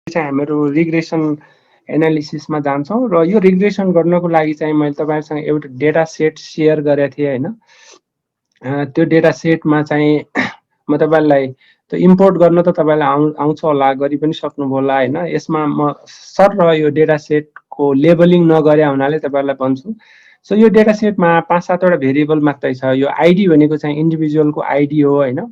चाहिँ हामीहरू रिग्रेसन एनालिसिसमा जान्छौँ र यो रिग्रेसन गर्नको लागि चाहिँ मैले तपाईँहरूसँग एउटा डेटा सेट सेयर गरेको थिएँ होइन। त्यो डेटा सेटमा चाहिँ म तपाईँलाई त्यो इम्पोर्ट गर्न त तपाईँलाई आउँछ होला, गरि पनि सक्नुभयो होला होइन। यसमा म सर यो डेटा सेटको लेबलिङ नगरे हुनाले तपाईँहरूलाई भन्छु। सो यो डेटा सेटमा 5-7वटा भेरिएबल मात्रै छ। यो आइडी भनेको चाहिँ इन्डिभिजुअलको आइडी हो होइन।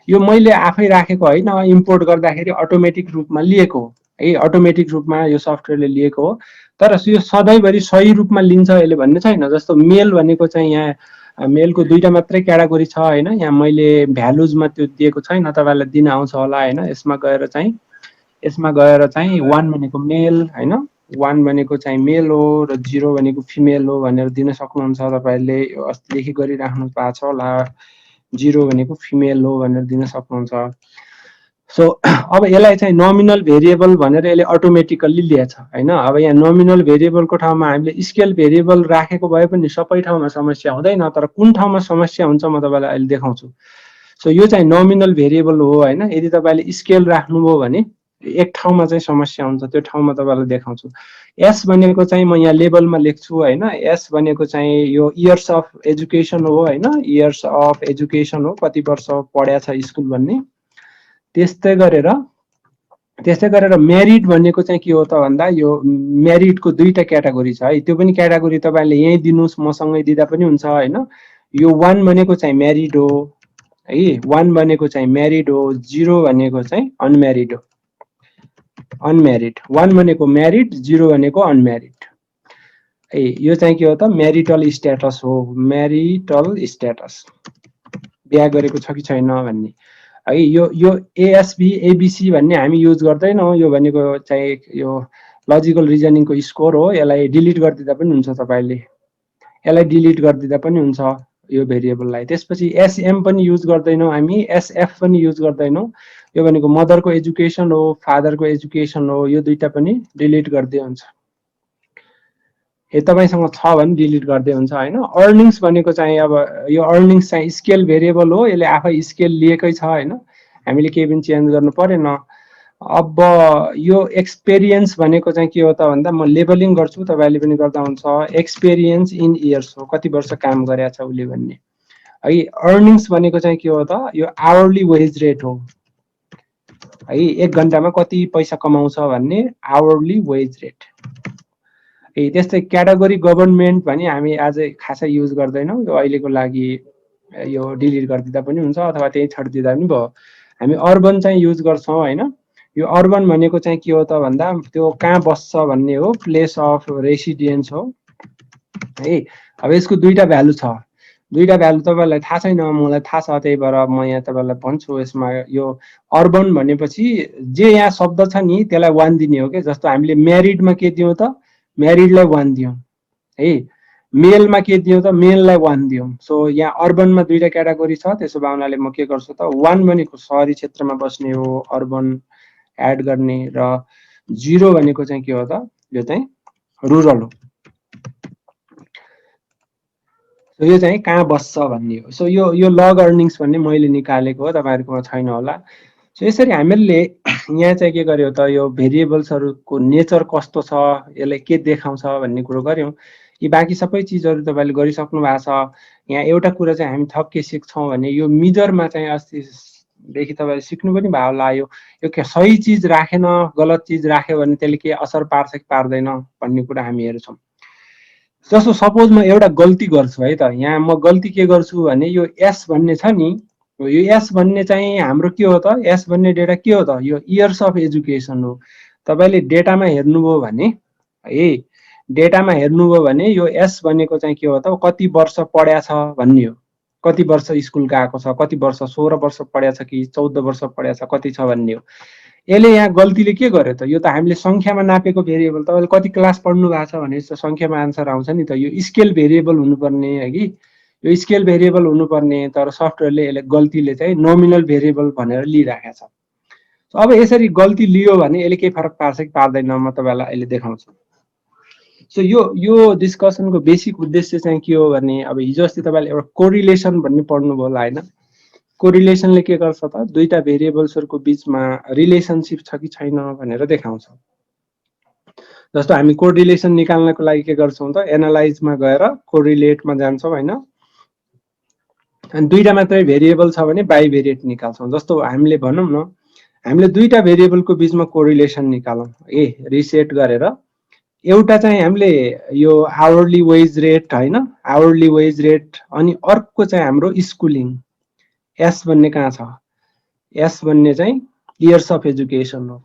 यो मैले आफै राखेको होइन, इम्पोर्ट गर्दाखेरि अटोमेटिक रूपमा लिएको हो है, अटोमेटिक रूपमा यो सफ्टवेयरले लिएको हो। तर यो सधैँभरि सही रूपमा लिन्छ यसले भन्ने छैन। जस्तो मेल भनेको चाहिँ यहाँ मेलको 2टा मात्रै क्याटेगोरी छ होइन। यहाँ मैले भ्यालुजमा त्यो दिएको छैन, तपाईँलाई दिन आउँछ होला होइन। यसमा गएर चाहिँ 1 भनेको मेल होइन, 1 भनेको चाहिँ मेल हो र 0 भनेको फिमेल हो भनेर दिन सक्नुहुन्छ तपाईँले। अस्तिदेखि गरिराख्नु भएको छ होला, 0 भनेको फिमेल हो भनेर दिन सक्नुहुन्छ। सो अब यसलाई चाहिँ नोमिनल भेरिएबल भनेर यसले अटोमेटिकल्ली लिएछ होइन। अब यहाँ नोमिनल भेरिएबलको ठाउँमा हामीले स्केल भेरिएबल राखेको भए पनि सबै ठाउँमा समस्या हुँदैन, तर कुन ठाउँमा समस्या हुन्छ म तपाईँलाई अहिले देखाउँछु। सो यो चाहिँ नोमिनल भेरिएबल हो होइन। यदि तपाईँले स्केल राख्नुभयो भने एक ठाउँमा चाहिँ समस्या हुन्छ, त्यो ठाउँमा तपाईँलाई देखाउँछु। एस भनेको चाहिँ म यहाँ लेबलमा लेख्छु होइन। एस भनेको चाहिँ यो इयर्स अफ एजुकेसन हो होइन, इयर्स अफ एजुकेसन हो, कति वर्ष पढ्या छ स्कुल भन्ने। त्यस्तै गरेर मेरिट भनेको चाहिँ के हो त भन्दा यो मेरिटको 2टा क्याटेगोरी छ है। त्यो पनि क्याटेगोरी तपाईँले यहीँ दिनुहोस्, मसँगै दिँदा पनि हुन्छ होइन। यो 1 भनेको चाहिँ मेरिड हो है, 1 भनेको चाहिँ मेरिड हो, 0 भनेको चाहिँ अनमेरिड हो, अनमेरिड। 1 भनेको मेरिड, 0 भनेको अनमेरिड है। यो चाहिँ के हो त मेरिटल स्ट्याटस हो, मेरिटल स्ट्याटस, बिहा गरेको छ कि छैन भन्ने है। यो एएसबी एबीसी भन्ने हामी युज गर्दैनौँ। यो भनेको चाहिँ यो लजिकल रिजनिङको स्कोर हो। यसलाई डिलिट गरिदिँदा पनि हुन्छ, तपाईँले यसलाई डिलिट गरिदिँदा पनि हुन्छ यो भेरिएबललाई। त्यसपछि एसएम पनि युज गर्दैनौँ हामी, एसएफ पनि युज गर्दैनौँ। यो भनेको मदरको एजुकेसन हो, फादरको एजुकेसन हो, यो 2टा पनि डिलिट गर्दै हुन्छ। तपाईँसँग छ भने डिलिट गर्दै हुन्छ होइन। अर्निङ्स भनेको चाहिँ अब यो अर्निङ्स चाहिँ स्केल भेरिएबल हो, यसले आफै स्केल लिएकै छ होइन, हामीले केही पनि चेन्ज गर्नु परेन। अब यो एक्सपिरियन्स भनेको चाहिँ के हो त भन्दा म लेबलिङ गर्छु, तपाईँले पनि गर्दा हुन्छ। एक्सपिरियन्स इन इयर्स हो, कति वर्ष काम गरेको छ उसले भन्ने है। अर्निङ्स भनेको चाहिँ के हो त, यो आवरली वेज रेट हो है, 1 घन्टामा कति पैसा कमाउँछ भन्ने आवरली वेज रेट। त्यस्तै क्याटेगोरी गभर्नमेन्ट भने हामी आज खासै युज गर्दैनौँ, यो अहिलेको लागि यो डिलिट गरिदिँदा पनि हुन्छ अथवा त्यही छाडिदिँदा पनि भयो। हामी अर्बन चाहिँ युज गर्छौँ होइन। यो अर्बन भनेको चाहिँ के हो त भन्दा त्यो कहाँ बस्छ भन्ने हो, प्लेस अफ रेसिडेन्स हो है। अब यसको 2टा भ्यालु छ, 2टा भ्यालु तपाईँलाई थाहा छैन, मलाई थाहा छ, त्यही भएर म यहाँ तपाईँलाई भन्छु। यसमा यो अर्बन भनेपछि जे यहाँ शब्द छ नि त्यसलाई 1 दिने हो कि। जस्तो हामीले म्यारिडमा के दियौँ त, म्यारिडलाई 1 दियौँ है, मेलमा के दियौँ त, मेललाई 1 दियौँ। सो यहाँ अर्बनमा 2टा क्याटेगोरी छ, त्यसो भए हुनाले म के गर्छु त 1 भनेको सहरी क्षेत्रमा बस्ने हो, अर्बन एड गर्ने, र 0 भनेको चाहिँ के हो त, यो चाहिँ रुरल हो। सो यो चाहिँ कहाँ बस्छ भन्ने हो। सो यो लग अर्निङ्स भन्ने मैले निकालेको हो, तपाईँहरूकोमा छैन होला। सो यसरी हामीले यहाँ चाहिँ के गर्यो त, यो भेरिएबल्सहरूको नेचर कस्तो छ, यसले के देखाउँछ भन्ने कुरो गऱ्यौँ। यी बाँकी सबै चिजहरू तपाईँले गरिसक्नु भएको छ। यहाँ एउटा कुरा चाहिँ हामी थप के सिक्छौँ भने यो मिजरमा चाहिँ अस्तिदेखि तपाईँले सिक्नु पनि भयो होला। यो के सही चिज राखेन, गलत चिज राख्यो भने त्यसले के असर पार्छ कि पार्दैन भन्ने कुरा हामी हेर्छौँ। जस्तो सपोज म एउटा गल्ती गर्छु है त, यहाँ म गल्ती के गर्छु भने यो एस भन्ने छ नि, यो एस भन्ने चाहिँ हाम्रो के हो त, एस भन्ने डेटा के हो त, यो इयर्स अफ एजुकेसन हो। तपाईँले डेटामा हेर्नुभयो भने है, डेटामा हेर्नुभयो भने यो एस भनेको चाहिँ के हो त, कति वर्ष पढ्या छ भन्ने हो, कति वर्ष स्कुल गएको छ, कति वर्ष 16 वर्ष पढ्या छ कि 14 वर्ष पढ्या छ, कति छ भन्ने हो। यसले यहाँ गल्तीले के गर्यो त, यो त हामीले सङ्ख्यामा नापेको भेरिएबल, तपाईँले कति क्लास पढ्नु भएको छ भने त सङ्ख्यामा आन्सर आउँछ नि त। यो स्केल भेरिएबल हुनुपर्ने है कि, यो स्केल भेरिएबल हुनुपर्ने, तर सफ्टवेयरले यसले गल्तीले चाहिँ नोमिनल भेरिएबल भनेर लिइराखेको छ। अब यसरी गल्ती लियो भने यसले केही फरक पार्छ कि पार्दैन, म तपाईँलाई अहिले देखाउँछु। सो यो डिस्कसनको बेसिक उद्देश्य चाहिँ के हो भने, अब हिजो अस्ति तपाईँले एउटा कोरिलेसन भन्ने पढ्नुभयो होला होइन। कोरिलेसनले के गर्छ त दुईटा भेरिएबल्सहरुको बीचमा रिलेसनशिप छ कि छैन भनेर देखाउँछ। जस्तो हामी कोरिलेसन निकाल्नको लागि के गर्छौं त एनालाइजमा गएर कोरिलेटमा जान्छौं हैन, अनि दुईटा मात्रै भेरिएबल छ भने बाइभेरिएट निकाल्छौं। जस्तो हामीले भनौं न हामीले दुईटा भेरिएबलको बीचमा कोरिलेसन निकालौं, रिसेट गरेर एउटा चाहिँ हामीले यो आवरली वेज रेट हैन, आवरली वेज रेट, अनि अर्को चाहिँ हाम्रो स्कुलिङ एस भन्ने कहाँ छ, एस भन्ने चाहिँ इयर्स अफ एजुकेसन हो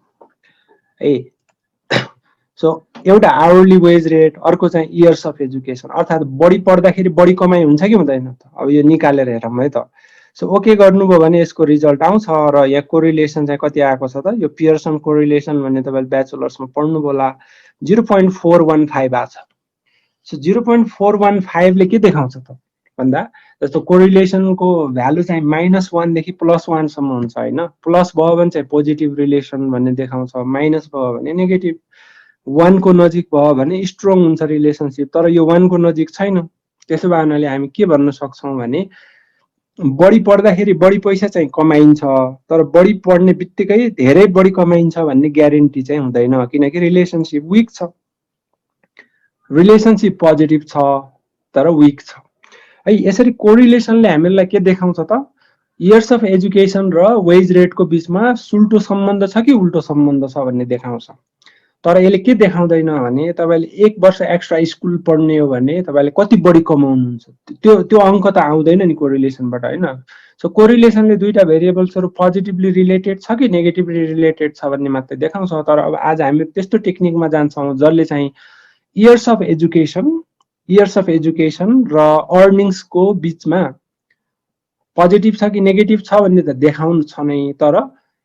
है। सो एउटा आवरली वेज रेट, अर्को चाहिँ इयर्स अफ एजुकेसन, अर्थात् बढी पढ्दाखेरि बढी कमाइ हुन्छ कि हुँदैन त, अब यो निकालेर हेरौँ है त। सो ओके गर्नुभयो भने यसको रिजल्ट आउँछ र यहाँ कोरिलेसन चाहिँ कति आएको छ त, यो पियर्सन कोरिलेसन भन्ने तपाईले ब्याचलर्समा पढ्नु होला 0.415 आछ। सो 0.415 ले के देखाउँछ त भन्दा जस्तो कोरिलेसनको भ्यालु चाहिँ -1 देखि +1 सम्म हुन्छ हैन। प्लस भयो भने चाहिँ पोजिटिभ रिलेसन भन्ने देखाउँछ, माइनस भयो भने नेगेटिभ। 1 को नजिक भयो भने स्ट्रङ हुन्छ रिलेसनशिप, तर यो 1 को नजिक छैन। त्यसो भए हुनाले हामी के भन्न सक्छौं भने बढी पढ्दाखेरि बढी पैसा चाहिँ कमाइन्छ, तर बढी पढ्ने बित्तिकै धेरै बढी कमाइन्छ भन्ने ग्यारेन्टी चाहिँ हुँदैन, किनकि रिलेसनशिप विक छ। रिलेसनशिप पोजिटिभ छ तर विक छ है। यसरी कोरिलेसनले हामीलाई के देखाउँछ त इयर्स अफ एजुकेसन र वेज रेटको बीचमा सुल्टो सम्बन्ध छ कि उल्टो सम्बन्ध छ भन्ने देखाउँछ। तर यसले के देखाउँदैन भने तपाईले 1 वर्ष एक्स्ट्रा स्कुल पढ्ने हो भने तपाईले कति बढी कमाउनुहुन्छ, त्यो अंक त आउँदैन नि कोरिलेसनबाट हैन। सो कोरिलेसनले दुईटा भेरिएबल्सहरु पोजिटिभली रिलेटेड छ कि नेगेटिभली रिलेटेड छ भन्ने मात्रै देखाउँछ। तर अब आज हामी त्यस्तो टेक्निकमा जान्छौं जसले चाहिँ इयर्स अफ एजुकेसन र अर्निङ्सको बीचमा पोजिटिभ छ कि नेगेटिभ छ भन्ने त देखाउँछ नै, तर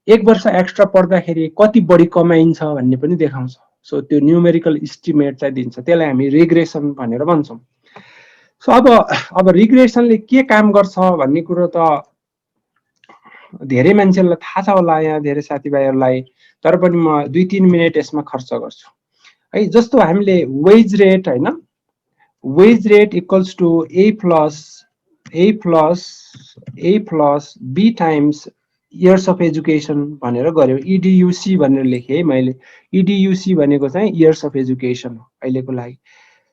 1 वर्ष एक्स्ट्रा पढ्दाखेरि कति बढी कमाइन्छ भन्ने पनि देखाउँछ। सो त्यो न्यूमेरिकल एस्टिमेट चाहिँ दिन्छ, त्यसलाई हामी रिग्रेसन भनेर भन्छौं। सो अब रिग्रेसनले के काम गर्छ भन्ने कुरो त धेरै मान्छेलाई थाहा छ होला, यहाँ धेरै साथीभाइहरुलाई, तर पनि म 2-3 मिनेट यसमा खर्च गर्छु है। जस्तो हामीले वेज रेट हैन, wage rate equals to a plus b times years of education भनेर गर्यो। EDUC भनेर लेखे है मैले। EDUC भनेको चाहिँ इयर्स अफ एजुकेसन हो अहिलेको लागि।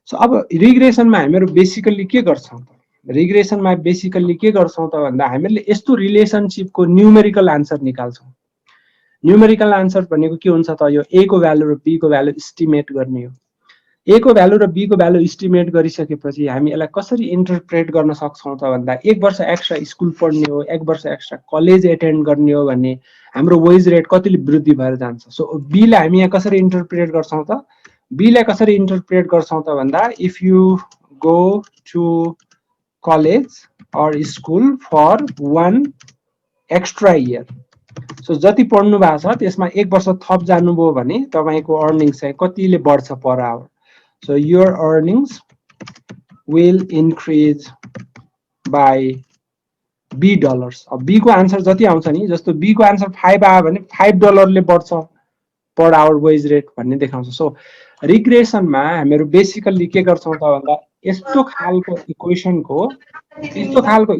सो अब रिग्रेसनमा हामीहरु बेसिकली के गर्छौं त, रिग्रेसनमा बेसिकली के गर्छौं त भन्दा हामीले यस्तो रिलेसनशिपको न्यूमेरिकल आन्सर निकाल्छौं। न्यूमेरिकल आन्सर भनेको के हुन्छ त, यो a को भ्यालु र b को भ्यालु एस्टिमेट गर्ने हो। a को भ्यालु र b को भ्यालु एस्टिमेट गरिसकेपछि हामी यसलाई कसरी इन्टरप्रेट गर्न सक्छौं त भन्दा 1 वर्ष एक्स्ट्रा स्कुल पढ्ने हो, 1 वर्ष एक्स्ट्रा कलेज एटेन्ड गर्ने हो भने हाम्रो वेज रेट कतिले वृद्धि भएर जान्छ। सो b लाई हामी यहाँ कसरी इन्टरप्रेट गर्छौं त, b लाई कसरी इन्टरप्रेट गर्छौं त भन्दा if you go to college or school for 1 extra year, so जति पढ्नु भएको छ त्यसमा 1 वर्ष थप जानुभयो भने तपाईको अर्निङ चाहिँ कतिले बढ्छ per hour. So your earnings will increase by $B। अब B को आन्सर जति आउँछ नि, जस्तो B को आन्सर 5 आयो भने $5 ले बढ्छ पर आवर वेज रेट भन्ने देखाउँछ। सो रिग्रेसनमा हामीहरु बेसिकली के गर्छौं त भन्दा यस्तो खालको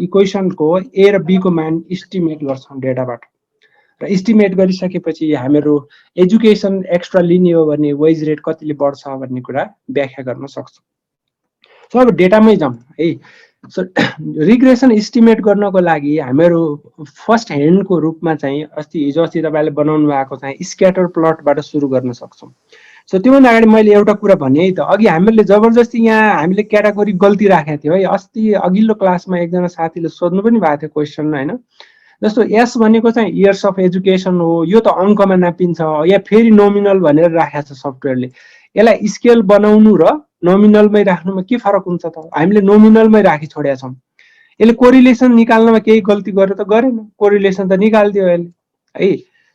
इक्वेशनको A र B को मान एस्टिमेट गर्छौं डेटाबाट, र एस्टिमेट गरिसकेपछि हामीहरु एजुकेसन एक्स्ट्रा लिने हो भने वेज रेट कतिले बढ्छ भन्ने कुरा व्याख्या गर्न सक्छौं। सो अब डेटामै जाउँ है। सो रिग्रेसन एस्टिमेट गर्नको लागि हामीहरु फर्स्ट ह्यान्डको रूपमा चाहिँ हिजो अस्ति तपाईले बनाउनु भएको चाहिँ स्क्याटर प्लटबाट सुरु गर्न सक्छौं। सो त्योभन्दा अगाडि मैले एउटा कुरा भने है त, अघि हामीले जबरजस्ती यहाँ हामीले क्याटेगोरी गल्ती राखेको थियो है। अस्ति अघिल्लो क्लासमा एकजना साथीले सोध्नु पनि भएको थियो क्वेशन हैन, जस्तो एस भनेको चाहिँ इयर्स अफ एजुकेसन हो, यो त अंकमा नापिन्छ, या फेरि नोमिनल भनेर राखेको छ सफ्टवेयरले। यसलाई स्केल बनाउनु र नोमिनलमै राख्नुमा के फरक हुन्छ त, हामीले नोमिनलमै राखि छोडेका छौं। यसले कोरिलेसन निकाल्नमा केही गल्ती गर्यो त गरेन, कोरिलेसन त निकाल्दियो यसले है।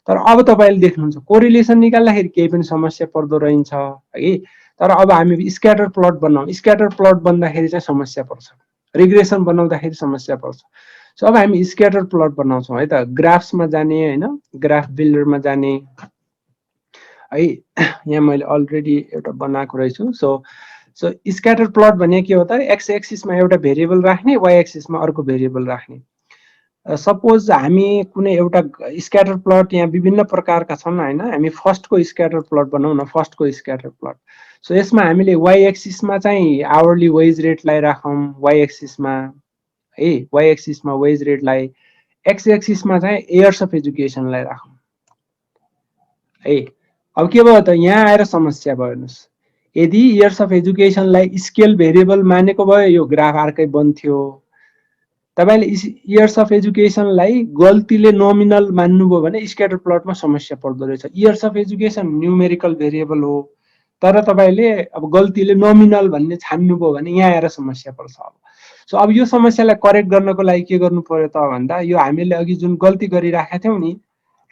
तर अब तपाईले देख्नुहुन्छ कोरिलेसन निकाल्दाखेरि केही पनि समस्या पर्दो रहन्छ है। तर अब हामी स्क्याटर प्लट बनाउँ, स्क्याटर प्लट बन्दाखेरि चाहिँ समस्या पर्छ, रिग्रेसन बनाउँदाखेरि समस्या पर्छ। सो अब हामी स्क्याटर प्लट बनाउँछौं है त। ग्राफ्समा जाने हैन, ग्राफ बिल्डरमा जाने है। यहाँ मैले अलरेडी एउटा बनाएको रहेछु। सो स्क्याटर प्लट भने के हो त, एक्स एक्सिसमा एउटा भेरिएबल राख्ने, वाइ एक्सिसमा अर्को भेरिएबल राख्ने सपोज हामी कुनै एउटा स्क्याटर प्लट यहाँ विभिन्न प्रकारका छन् हैन, हामी फर्स्टको स्क्याटर प्लट बनाऊ न, फर्स्टको स्क्याटर प्लट। सो यसमा हामीले वाइ एक्सिसमा चाहिँ आवरली वेज रेटलाई राखौँ, वाइ एक्सिसमा है, वाइ एक्सिसमा वेज रेटलाई, एक्स एक्सिसमा चाहिँ इयर्स अफ एजुकेसनलाई राखौँ है। अब के भयो त, यहाँ आएर समस्या भयो। हेर्नुहोस्, यदि इयर्स अफ एजुकेसनलाई स्केल भेरिएबल मानेको भए यो ग्राफ अर्कै बन्थ्यो। तपाईले इयर्स अफ एजुकेसनलाई गल्तीले नोमिनल मान्नुभयो भने स्क्याटर प्लटमा समस्या पर्दो रहेछ। Years of education numerical variable हो, तर तपाईले अब गल्तीले नोमिनल भन्ने छान्नुभयो भने यहाँ आएर समस्या पर्छ। अब सो अब यो समस्यालाई करेक्ट गर्नको लागि के गर्नु पर्यो त भन्दा, यो हामीले अघि जुन गल्ती गरिराखेका थियौँ नि,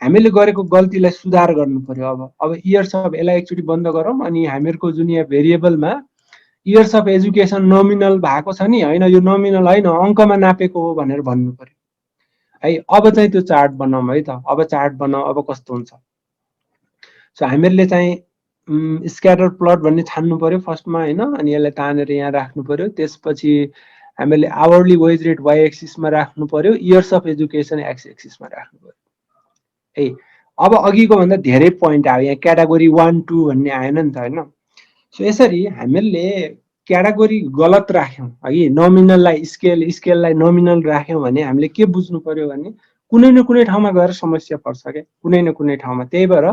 हामीले गरेको गल्तीलाई सुधार गर्नु पर्यो। अब इयर्स अफ, यसलाई एकचोटि बन्द गरौँ अनि हामीहरूको जुन यहाँ भेरिएबलमा इयर्स अफ एजुकेसन नोमिनल भएको छ नि, हैन यो नोमिनल हैन, अङ्कमा नापेको हो भनेर भन्नु पर्यो है। अब चाहिँ त्यो चार्ट बनाऊँ है त। अब चार्ट बनाऊ, अब कस्तो हुन्छ। सो हामीहरूले चाहिँ स्क्याटर प्लट भन्ने छान्नु पर्यो फर्स्टमा हैन, अनि यसलाई तानेर यहाँ राख्नु पर्यो। त्यसपछि हामीले आवरली वेज रेट वाइ एक्सिसमा राख्नु पर्यो, इयर्स अफ एजुकेसन एक्स एक्सिसमा राख्नु पर्यो है। अब अघिको भन्दा धेरै पोइन्ट आयो यहाँ, क्याटेगोरी 1 2 भन्ने आएन नि त हैन। सो यसरी हामीले क्याटेगोरी गलत राख्यौँ है, नोमिनललाई स्केललाई नोमिनल राख्यौँ भने हामीले के बुझ्नु पर्यो भने कुनै न कुनै ठाउँमा गएर समस्या पर्छ क्या, कुनै न कुनै ठाउँमा। त्यही भएर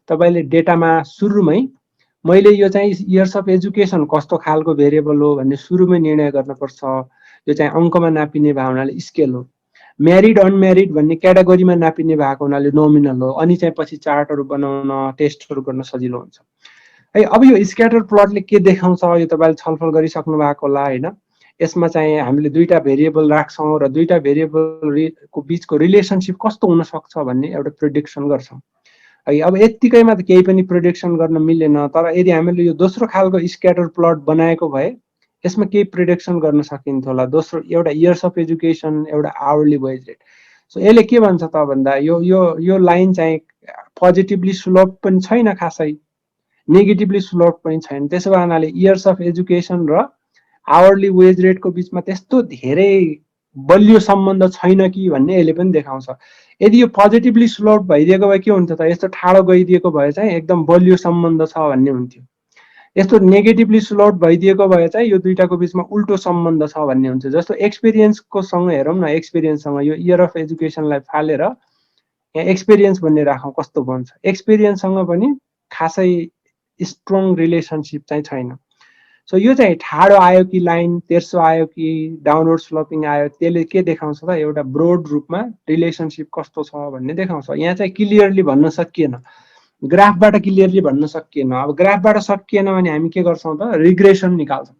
तपाईले डेटामा सुरुमै मैले यो चाहिँ इयर्स अफ एजुकेसन कस्तो खालको भेरिएबल हो भन्ने सुरुमै निर्णय गर्नुपर्छ। यो चाहिँ अङ्कमा नापिने भएको हुनाले स्केल हो, म्यारिड अनम्यारिड भन्ने क्याटेगोरीमा नापिने भएको हुनाले नोमिनल हो। अनि चाहिँ पछि चार्टहरू बनाउन, टेस्टहरू गर्न सजिलो हुन्छ है। अब यो स्क्याटर प्लटले के देखाउँछ यो तपाईले छलफल गरिसक्नु भएको होला हैन। यसमा चाहिँ हामीले दुईटा भेरिएबल राख्छौँ र दुईटा भेरिएबलको बीचको रिलेसनशिप कस्तो हुन सक्छ भन्ने एउटा प्रेडिक्सन गर्छौँ है। अब यतिकैमा त केही पनि प्रेडिक्सन गर्न मिलेन, तर यदि हामीले यो दोस्रो खालको स्क्याटर प्लट बनाएको भए यसमा केही प्रेडिक्सन गर्न सकिन्थ्यो होला। दोस्रो एउटा इयर्स अफ एजुकेसन, एउटा आवरली वेज रेट। सो यसले के भन्छ त भन्दा, यो लाइन चाहिँ पोजिटिभली स्लोप पनि छैन खासै, नेगेटिभली स्लोप पनि छैन। त्यसो भए इयर्स अफ एजुकेसन र आवरली वेज रेटको बीचमा त्यस्तो धेरै बलियो सम्बन्ध छैन कि भन्ने यसले पनि देखाउँछ। यदि यो पोजिटिभली स्लोप भइदिएको भए के हुन्थ्यो त, यस्तो ठाडो गइदिएको भए चाहिँ एकदम बलियो सम्बन्ध छ भन्ने हुन्थ्यो। यस्तो नेगेटिभली स्लोप भइदिएको भए चाहिँ यो दुईटाको बीचमा उल्टो सम्बन्ध छ भन्ने हुन्छ। जस्तो एक्सपिरियन्सको सँग हेरौँ न, एक्सपिरियन्ससँग यो इयर अफ एजुकेसनलाई फालेर यहाँ एक्सपिरियन्स भन्ने राखौँ, कस्तो बन्छ। एक्सपिरियन्ससँग पनि खासै स्ट्रङ रिलेसनशिप चाहिँ छैन। सो यो चाहिँ ठाडो आयो कि लाइन, तेर्सो आयो कि डाउनवर्ड स्लोपिङ आयो, त्यसले के देखाउँछ त एउटा ब्रोड रूपमा रिलेसनशिप कस्तो छ भन्ने देखाउँछ। यहाँ चाहिँ क्लियरली भन्न सकिएन, ग्राफबाट क्लियरली भन्न सकिएन। अब ग्राफबाट सकिएन भने हामी के गर्छौँ त, रिग्रेसन निकाल्छौँ।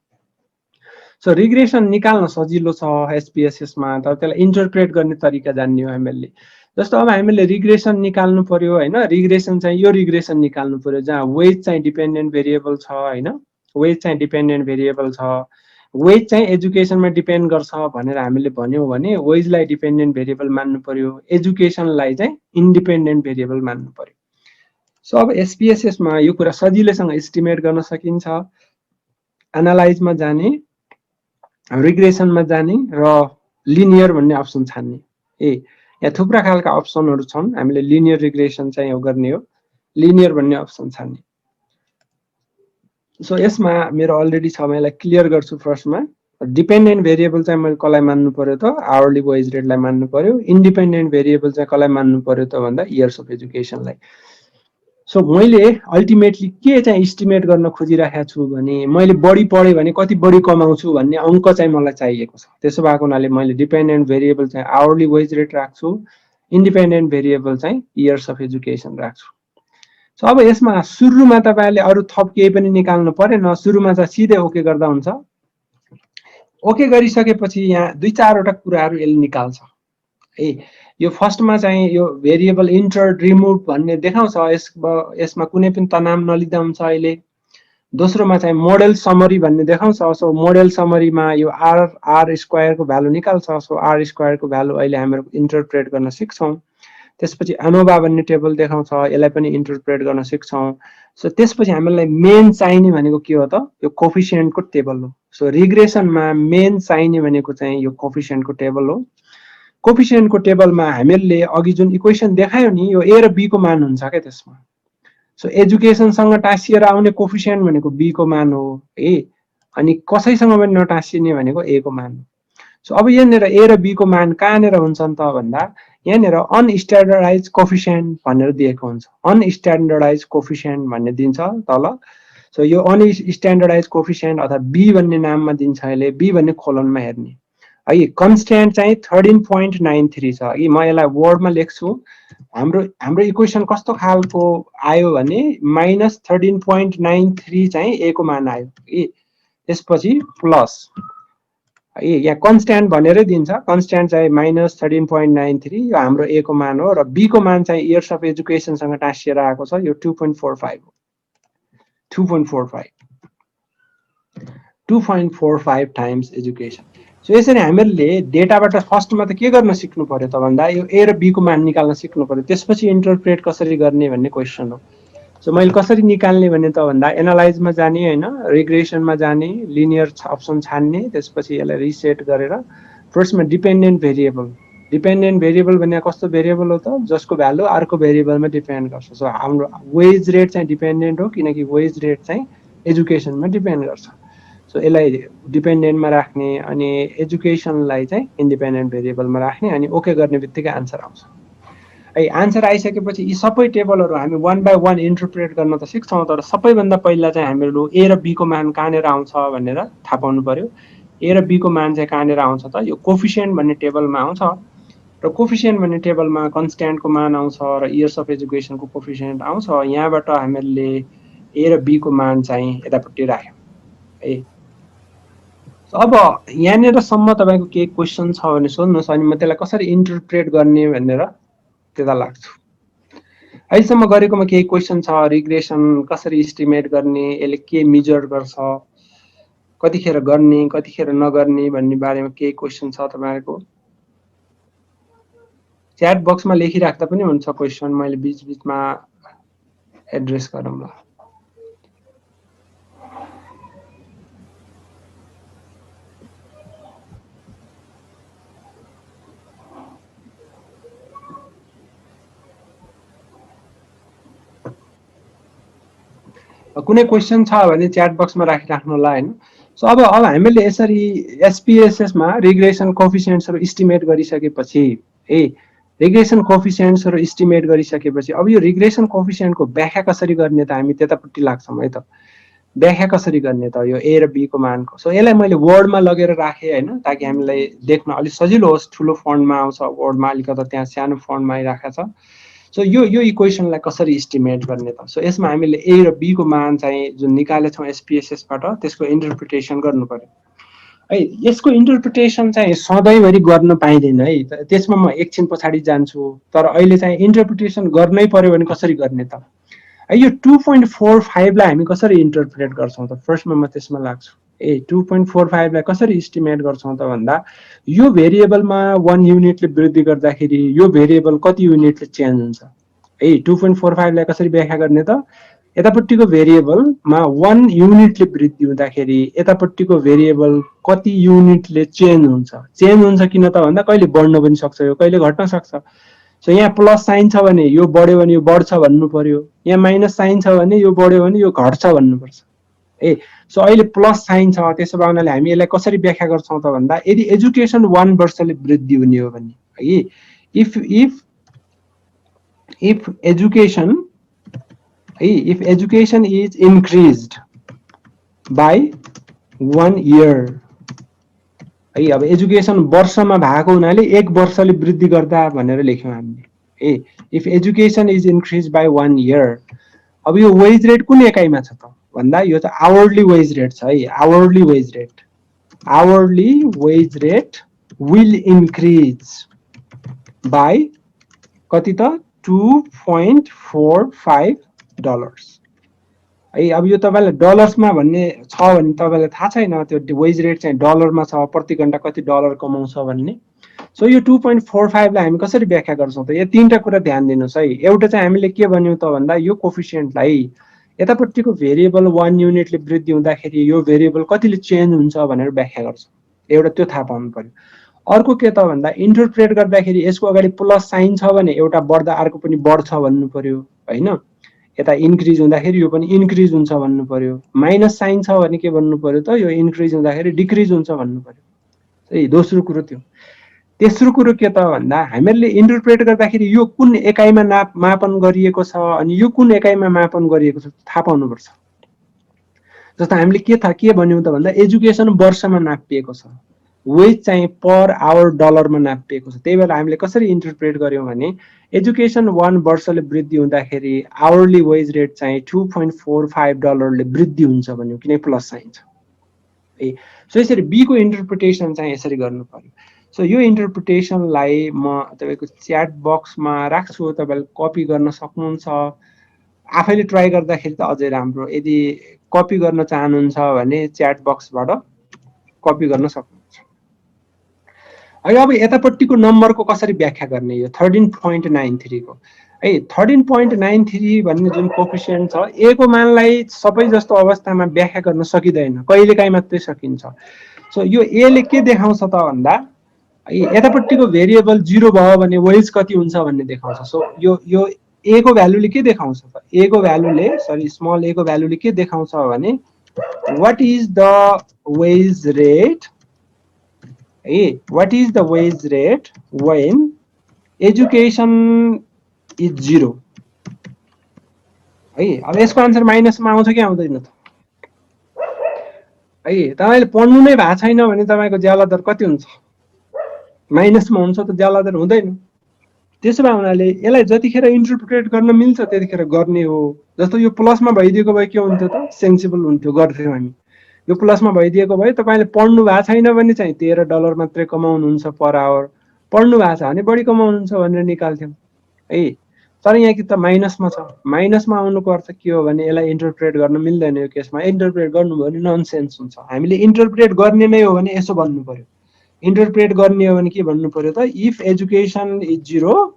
सो रिग्रेसन निकाल्न सजिलो छ एसपीएसएसमा, तर त्यसलाई इन्टरप्रेट गर्ने तरिका जान्ने हो हामीले। जस्तो अब हामीले रिग्रेसन निकाल्नु पर्यो हैन, रिग्रेसन चाहिँ यो रिग्रेसन निकाल्नु पर्यो जहाँ वेज चाहिँ डिपेन्डेन्ट भेरिएबल छ हैन, वेज चाहिँ डिपेन्डेन्ट भेरिएबल छ। वेज चाहिँ एजुकेसनमा डिपेन्ड गर्छ भनेर हामीले भन्यौँ भने वेजलाई डिपेन्डेन्ट भेरिएबल मान्नु पर्यो, एजुकेसनलाई चाहिँ इन्डिपेन्डेन्ट भेरिएबल मान्नु पर्यो। सो अब एसपीएसएसमा यो कुरा सजिलैसँग एस्टिमेट गर्न सकिन्छ। एनालाइजमा जाने, रिग्रेसनमा जाने र लिनियर भन्ने अप्सन छान्ने। यहाँ थुप्रा खालका अप्सनहरू छन्, हामीले लिनियर रिग्रेसन चाहिँ गर्ने हो, लिनियर भन्ने अप्सन छान्ने। सो यसमा मेरो अलरेडी छ, म यसलाई क्लियर गर्छु। फर्स्टमा डिपेन्डेन्ट भेरिएबल चाहिँ मैले कसलाई मान्नु पर्यो त, आवरली वेज रेटलाई मान्नु पर्यो। इन्डिपेन्डेन्ट भेरिएबल चाहिँ कसलाई मान्नु पर्यो त भन्दा इयर्स अफ एजुकेसनलाई। सो मैले अल्टिमेटली के चाहिँ इस्टिमेट गर्न खोजिरहेको छु भने, मैले बढी पढेँ भने कति बढी कमाउँछु भन्ने अङ्क चाहिँ मलाई चाहिएको छ। त्यसो भएको हुनाले मैले डिपेन्डेन्ट भेरिएबल चाहिँ आवरली वेज रेट राख्छु, इन्डिपेन्डेन्ट भेरिएबल चाहिँ इयर्स अफ एजुकेसन राख्छु। सो अब यसमा सुरुमा तपाईले अरु थप केही पनि निकाल्नु परेन, सुरुमा चाहिँ सिधै ओके गर्दा हुन्छ। ओके गरिसकेपछि यहाँ दुई चारवटा कुराहरू यसले निकाल्छ है। यो फर्स्टमा चाहिँ यो भेरिएबल इन्टर रिमुभ भन्ने देखाउँछ, यसमा कुनै पनि तनाव नलिँदा हुन्छ अहिले। दोस्रोमा चाहिँ मोडेल समरी भन्ने देखाउँछ। सो मोडेल समरीमा यो आर स्क्वायरको भ्यालु निकाल्छ। सो आर स्क्वायरको भ्यालु अहिले हाम्रो इन्टरप्रेट गर्न सिक्छौँ। त्यसपछि एनोभा भन्ने टेबल देखाउँछ, यसलाई पनि इन्टरप्रेट गर्न सिक्छौँ। सो त्यसपछि हामीलाई मेन चाहिने भनेको के हो त, यो कोफिसिएन्टको टेबल हो। सो रिग्रेसनमा मेन चाहिने भनेको चाहिँ यो कोफिसिएन्टको टेबल हो। कोफिसिएन्टको टेबलमा हामीले अघि जुन इक्वेसन देखायो नि यो ए र बी को मान हुन्छ क्या त्यसमा। सो एजुकेसनसँग टाँसिएर आउने कोफिसिएन्ट भनेको बी को मान हो है, अनि कसैसँग पनि नटाँसिने भनेको ए को मान हो। सो अब यहाँनिर ए र बी को मान कहाँनिर हुन्छन् त भन्दा यहाँनिर अनस्ट्यान्डर्डाइज कोफिसिएन्ट भनेर दिएको हुन्छ। अनस्ट्यान्डर्डाइज कोफिसिएन्ट भन्ने दिन्छ तल। सो यो अनस्ट्यान्डर्डाइज कोफिसिएन्ट अथवा बी भन्ने नाममा दिन्छ यसले, बी भन्ने खोलनमा हेर्ने है। कन्स्ट्यान्ट चाहिँ 13.93 छ है। म यसलाई वर्डमा लेख्छु। हाम्रो इक्वेसन कस्तो खालको आयो भने -13.93 चाहिँ ए को मान आयो है। त्यसपछि प्लस है, यहाँ कन्स्ट्यान्ट भनेरै दिन्छ, कन्स्ट्यान्ट चाहिँ -13.93 यो हाम्रो ए को मान हो, र बी को मान चाहिँ इयर्स अफ एजुकेसनसँग टाँसिएर आएको छ, यो 2.45 हो। 2.45 टाइम्स एजुकेसन। सो यसरी हामीहरूले डेटाबाट फर्स्टमा त के गर्न सिक्नु पर्यो त भन्दा यो ए र बी को मान निकाल्न सिक्नु पर्यो, त्यसपछि इन्टरप्रेट कसरी गर्ने भन्ने क्वेसन हो। सो मैले कसरी निकाल्ने भने त भन्दा एनालाइजमा जाने होइन, रिग्रेसनमा जाने, लिनियर अप्सन छान्ने, त्यसपछि यसलाई रिसेट गरेर फर्स्टमा डिपेन्डेन्ट भेरिएबल भने कस्तो भेरिएबल हो त जसको भ्यालु अर्को भेरिएबलमा डिपेन्ड गर्छ। सो हाम्रो वेज रेट चाहिँ डिपेन्डेन्ट हो किनकि वेज रेट चाहिँ एजुकेसनमा डिपेन्ड गर्छ। सो यसलाई डिपेन्डेन्टमा राख्ने अनि एजुकेसनलाई चाहिँ इन्डिपेन्डेन्ट भेरिएबलमा राख्ने अनि ओके गर्ने बित्तिकै आन्सर आउँछ है। आन्सर आइसकेपछि यी सबै टेबलहरू हामी 1 बाई 1 इन्टरप्रेट गर्न त सिक्छौँ, तर सबैभन्दा पहिला चाहिँ हामीहरू ए र बी को मान कहाँनिर आउँछ भनेर थाहा पाउनु पर्यो। ए र बी को मान चाहिँ कहाँनिर आउँछ त यो कोफिसिएन्ट भन्ने टेबलमा आउँछ, र कोफिसिएन्ट भन्ने टेबलमा कन्स्ट्यान्टको मान आउँछ र इयर्स अफ एजुकेसनको कोफिसिएन्ट आउँछ। यहाँबाट हामीले ए र बी को मान चाहिँ यतापट्टि राख्यौँ है। अब यहाँनिरसम्म तपाईँको केही क्वेसन छ भने सोध्नुहोस्, अनि म त्यसलाई कसरी इन्टरप्रेट गर्ने भनेर त्यता लाग्छु। अहिलेसम्म गरेकोमा केही क्वेसन छ, रिग्रेसन कसरी इस्टिमेट गर्ने, यसले के मेजर गर्छ, कतिखेर गर्ने कतिखेर नगर्ने भन्ने बारेमा केही क्वेसन छ तपाईँहरूको? च्याट बक्समा लेखिराख्दा पनि हुन्छ क्वेसन, मैले बीचमा एड्रेस गरौँला। कुनै क्वेसन छ भने च्याट बक्समा राखिराख्नु होला हैन। सो अब हामीले यसरी एसपीएसएसमा रिग्रेसन कोफिसिएन्ट्सहरु इस्टिमेट गरिसकेपछि है, रिग्रेसन कोफिसिएन्ट्सहरु इस्टिमेट गरिसकेपछि अब यो रिग्रेसन कोफिसिएन्टको व्याख्या कसरी गर्ने त हामी त्यतापट्टि लाग्छौं है त। व्याख्या कसरी गर्ने त यो ए र बी को मानको? सो यसलाई मैले वर्डमा लगेर राखे हैन, ताकि हामीलाई देख्न अलि सजिलो होस्। ठुलो फन्टमा आउँछ वर्डमा, अलिकति त्यहाँ सानो फन्टमा आइराखेको छ। सो यो इक्वेसनलाई कसरी इस्टिमेट गर्ने त? सो यसमा हामीले ए र बी को मान चाहिँ जुन निकालेछौं एसपीएसएस बाट त्यसको इन्टरप्रिटेसन गर्नु पर्यो है। यसको इन्टरप्रिटेसन चाहिँ सधैँभरि गर्न पाइदैन है, त्यसमा म एकछिन पछाडी जान्छु। तर अहिले चाहिँ इन्टरप्रिटेसन गर्नै पर्यो भने कसरी गर्ने त है? यो 2.45 लाई हामी कसरी इन्टरप्रेट गर्छौं त? फर्स्टमा म त्यसमा लाग्छु। 2.45 लाई कसरी इस्टिमेट गर्छौं त भन्दा यो भेरिएबलमा 1 युनिटले वृद्धि गर्दाखेरि यो भेरिएबल कति युनिटले चेन्ज हुन्छ है। 2.45 लाई कसरी व्याख्या गर्ने त? यतापट्टिको भेरिएबलमा 1 युनिटले वृद्धि हुँदाखेरि यतापट्टिको भेरिएबल कति युनिटले चेन्ज हुन्छ। चेन्ज हुन्छ किन त भन्दा कहिले बढ्न पनि सक्छ, यो कहिले घट्न सक्छ। सो यहाँ प्लस साइन छ भने यो बढ्यो भने यो बढ्छ भन्नु पर्यो, यहाँ माइनस साइन छ भने यो बढ्यो भने यो घट्छ भन्नुपर्छ है। सो अहिले प्लस साइन छ, त्यसो भए हुनाले हामी यसलाई कसरी व्याख्या गर्छौं त भन्दा यदि एजुकेसन 1 वर्षले वृद्धि हुने हो भने है, if education is increased by 1 year है। अब एजुकेसन वर्षमा भएको हुनाले 1 वर्षले वृद्धि गर्दा भनेर लेख्यौं हामीले है। If education is increase by 1 year। अब यो वेज रेट कुन एकाइमा छ त भन्दा यो त आवरली वेज रेट छ है। Hourly wage rate will increase by कति त $2.45 है। अब यो तपाईलाई डलर्समा भन्ने छ भने तपाईलाई थाहा छैन, त्यो वेज रेट चाहिँ डलरमा छ, प्रति घण्टा कति डलर कमाउँछ भन्ने। सो यो 2.45 लाई हामी कसरी व्याख्या गर्छौं त? यो तीनटा कुरा ध्यान दिनुस् है। एउटा चाहिँ हामीले के भन्यौ त भन्दा यो कोफिसिएन्टलाई यतापट्टिको भेरिएबल 1 युनिटले वृद्धि हुँदाखेरि यो भेरिएबल कतिले चेन्ज हुन्छ भनेर व्याख्या गर्छौं। एउटा त्यो थाहा पाउनु पर्यो। अर्को के त भन्दा इन्टरप्रेट गर्दाखेरि यसको अगाडि प्लस साइन छ भने एउटा बढ्दा अर्को पनि बढ्छ भन्नु पर्यो हैन। यता इन्क्रिज हुँदाखेरि यो पनि इन्क्रिज हुन्छ भन्नु पर्यो। माइनस साइन छ भने के भन्नु पर्यो त यो इन्क्रिज हुँदाखेरि डिक्रिज हुन्छ भन्नु पर्यो। है दोस्रो कुरो त्यो। तेस्रो कुरो के त भन्दा हामीहरूले इन्टरप्रेट गर्दाखेरि यो कुन एकाइमा मापन गरिएको छ अनि यो कुन एकाइमा मापन गरिएको छ थाहा पाउनुपर्छ। जस्तो हामीले के भन्यौं त भन्दा एजुकेसन वर्षमा नापिएको छ, वेज चाहिँ पर आवर डलरमा नापिएको छ। त्यही भएर हामीले कसरी इन्टरप्रेट गर्यौं भने एजुकेसन 1 वर्षले वृद्धि हुँदाखेरि आवरली वेज रेट चाहिँ $2.45ले वृद्धि हुन्छ भन्यौं किन प्लस साइन छ। ए सो यसरी बी को इन्टरप्रिटेसन चाहिँ यसरी गर्नु पर्यो। सो यो इन्टरप्रिटेसनलाई म तपाईको च्याट बक्समा राख्छु, तपाईले कपी गर्न सक्नुहुन्छ। आफैले ट्राई गर्दाखेरि त अझै राम्रो। यदि कपी गर्न चाहनुहुन्छ भने च्याट बक्सबाट कपी गर्न सक्नुहुन्छ। अब यतापट्टिको नम्बरको कसरी व्याख्या गर्ने यो 13.93 को है 13.93 भन्ने जुन कोफिसिएन्ट छ ए को मानलाई सबै जस्तो अवस्थामा व्याख्या गर्न सकिदैन, कहिलेकाहीँ मात्रै सकिन्छ। सो यो ए ले के देखाउँछ त भन्दा यतापट्टिको भेरिएबल 0 भयो भने वेज कति हुन्छ भन्ने देखाउँछ। सो यो ए को भ्यालुले के देखाउँछ त ए को भ्यालुले सरी स्मल ए को भ्यालुले के देखाउँछ भने what is the wage rate what is the wage rate when education is 0 है। अब यसको आन्सर माइनसमा आउँछ कि आउँदैन त है। तपाईले पढ्नु नै भएको छैन भने तपाईको ज्याला दर कति हुन्छ, माइनसमा हुन्छ त ज्याला दर हुँदैन। त्यसो भए हुनाले यसलाई जतिखेर इन्टरप्रेट गर्न मिल्छ त्यतिखेर गर्ने हो। जस्तो यो प्लसमा भइदिएको भए के हुन्थ्यो त सेन्सिबल हुन्थ्यो, गर्थ्यौं हामी। यो प्लसमा भइदिएको भए तपाईले पढ्नु भएको छैन भने चाहिँ $13 मात्रै कमाउनुहुन्छ पर आवर, पढ्नु भएको छ भने बढी कमाउनुहुन्छ भनेर निकाल्थ्यौं है। तर यहाँ कि त माइनसमा छ, माइनसमा आउनुको अर्थ के हो भने यसलाई इन्टरप्रेट गर्न मिल्दैन। यो केसमा इन्टरप्रेट गर्नुभयो भने ननसेन्स हुन्छ। हामीले इन्टरप्रेट गर्ने नै हो भने यसो भन्नु पर्यो। इन्टरप्रेट गर्ने हो भने के भन्नु पर्यो त if education is 0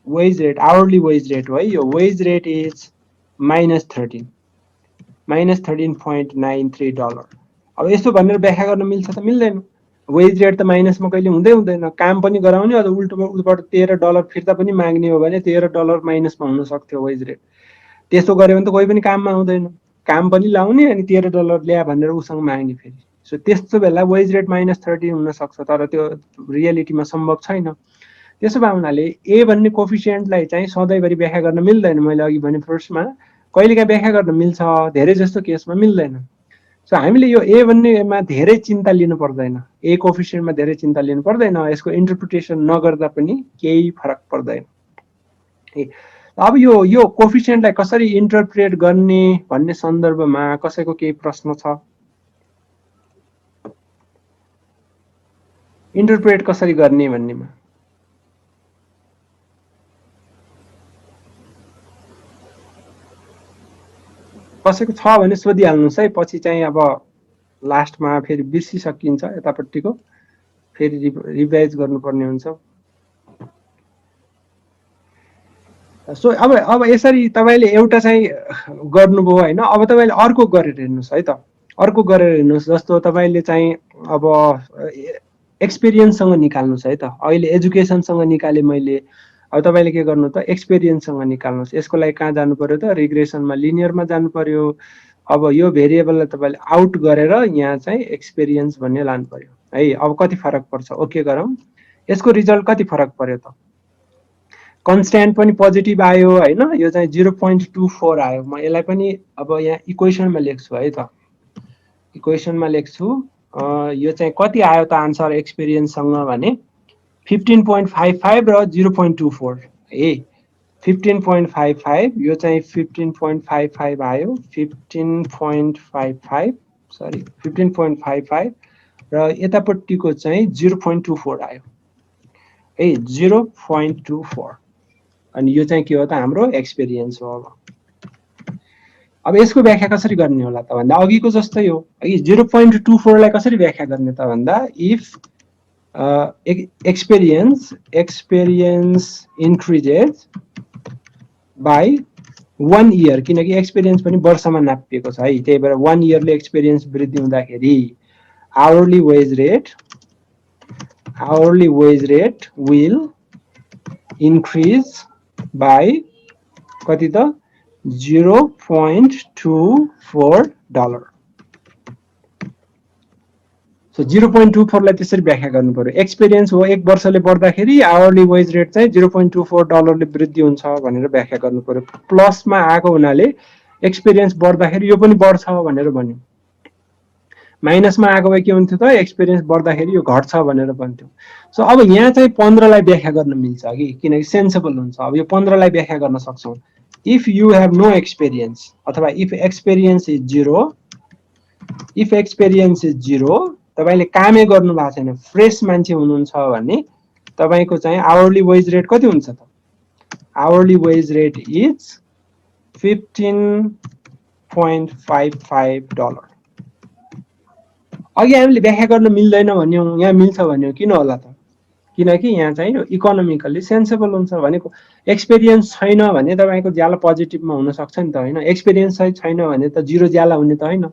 wage rate hourly wage rate हो है। यो वेज रेट इज -13.93 अब यस्तो भनेर व्याख्या गर्न मिल्छ त मिल्दैन। वेज रेट त माइनसमा कहिले हुँदैन। काम पनि गराउने अथवा उल्टोबाट $13 फिर्ता पनि माग्ने हो भने $13 माइनसमा हुन सक्थ्यो वेज रेट। त्यसो गर्यो भने त कोही पनि काममा आउँदैन। काम पनि लाउने अनि $13 ल्या भनेर उसँग माग्ने फेरि। सो त्यस्तो बेला वेज रेट -13 हुन सक्छ, तर त्यो रियालिटीमा सम्भव छैन। त्यसो भए हुनाले ए भन्ने कोफिसिएन्टलाई चाहिँ सधैँभरि व्याख्या गर्न मिल्दैन। मैले अघि भने फर्स्टमा कहिलेकाहीँ व्याख्या गर्न मिल्छ, धेरै जस्तो केसमा मिल्दैन। सो हामीले यो ए भन्नेमा धेरै चिन्ता लिनु पर्दैन, ए कोफिसिएन्टमा धेरै चिन्ता लिनु पर्दैन। यसको इन्टरप्रिटेसन नगर्दा पनि केही फरक पर्दैन। अब यो कोफिसिएन्टलाई कसरी इन्टरप्रेट गर्ने भन्ने सन्दर्भमा कसैको केही प्रश्न छ? इन्टरप्रेट कसरी गर्ने भन्नेमा कसैको छ भने सोधिहाल्नुहोस् है। पछि चाहिँ अब लास्टमा फेरि बिर्सिसकिन्छ यतापट्टिको, फेरि रिभाइज गर्नुपर्ने हुन्छ। सो अब यसरी तपाईले एउटा चाहिँ गर्नुभयो हैन। अब तपाईले अर्को गरेर हेर्नुस् है त, अर्को गरेर हेर्नुस्। जस्तो तपाईले चाहिँ अब एक्सपिरियन्ससँग निकाल्नुस् है त। अहिले एजुकेसनसँग निकाले मैले, अब तपाईले के गर्नु त एक्सपिरियन्ससँग निकाल्नुस्। यसको लागि कहाँ जानु पर्यो त रिग्रेसनमा लिनियरमा जानु पर्यो। अब यो भेरिएबललाई तपाईले आउट गरेर यहाँ चाहिँ एक्सपिरियन्स भन्ने लानु पर्यो है। अब कति फरक पर्छ ओके गरौँ। यसको रिजल्ट कति फरक पर्यो त, कन्स्ट्यान्ट पनि पोजिटिभ आयो हैन। यो चाहिँ 0.24 आयो। म यसलाई पनि अब यहाँ इक्वेसनमा लेख्छु है त, इक्वेसनमा लेख्छु। यो चाहिँ कति आयो त आन्सर एक्सपिरियन्ससँग भने 15.55 र 0.24 ए 15.55 यो चाहिँ 15.55 आयो। 15.55 र यतापट्टिको चाहिँ 0.24 आयो है। 0.24 अनि यो चाहिँ के हो त हाम्रो एक्सपिरियन्स हो। अब यसको व्याख्या कसरी गर्ने होला त भन्दा अघिको जस्तै हो है। 0.24 लाई कसरी व्याख्या गर्ने त भन्दा if experience increases by 1 year, किनकि एक्सपिरियन्स पनि वर्षमा नापिएको छ है, त्यही भएर 1 इयरले एक्सपिरियन्स वृद्धि हुँदाखेरि hourly wage rate will increase by कति त $0.24. सो 0.24 लाई त्यसरी व्याख्या गर्नु पर्यो। एक्सपिरियन्स हो 1 वर्षले बढ्दाखेरि आवरली वेज रेट चाहिँ $0.24 ले वृद्धि हुन्छ भनेर व्याख्या गर्नु पर्यो। प्लसमा आएको हुनाले एक्सपिरियन्स बढ्दाखेरि यो पनि बढ्छ भनेर भन्यो। माइनसमा आएको भए के हुन्थ्यो त, एक्सपिरियन्स बढ्दाखेरि यो घट्छ भनेर भन्थ्यो। सो अब यहाँ चाहिँ 15 लाई व्याख्या गर्न मिल्छ कि, किनकि सेन्सेबल हुन्छ। अब यो 15 लाई व्याख्या गर्न सक्छौं। If you have no experience अथवा इफ एक्सपिरियन्स इज 0, तपाईले कामै गर्नु भएको छैन, फ्रेश मान्छे हुनुहुन्छ भने तपाईको चाहिँ आवरली वेज रेट कति हुन्छ त? Hourly wage rate is $15.55. अघि हामीले व्याख्या गर्न मिल्दैन भन्यौं, यहाँ मिल्छ भन्यौं, किन होला त? किनकि यहाँ चाहिँ इकोनोमिकली सेन्सेबल हुन्छ। भनेको एक्सपिरियन्स छैन भने तपाईको ज्याला पोजिटिभमा हुन सक्छ नि त हैन। एक्सपिरियन्स छैन भने त 0 ज्याला हुने त हैन।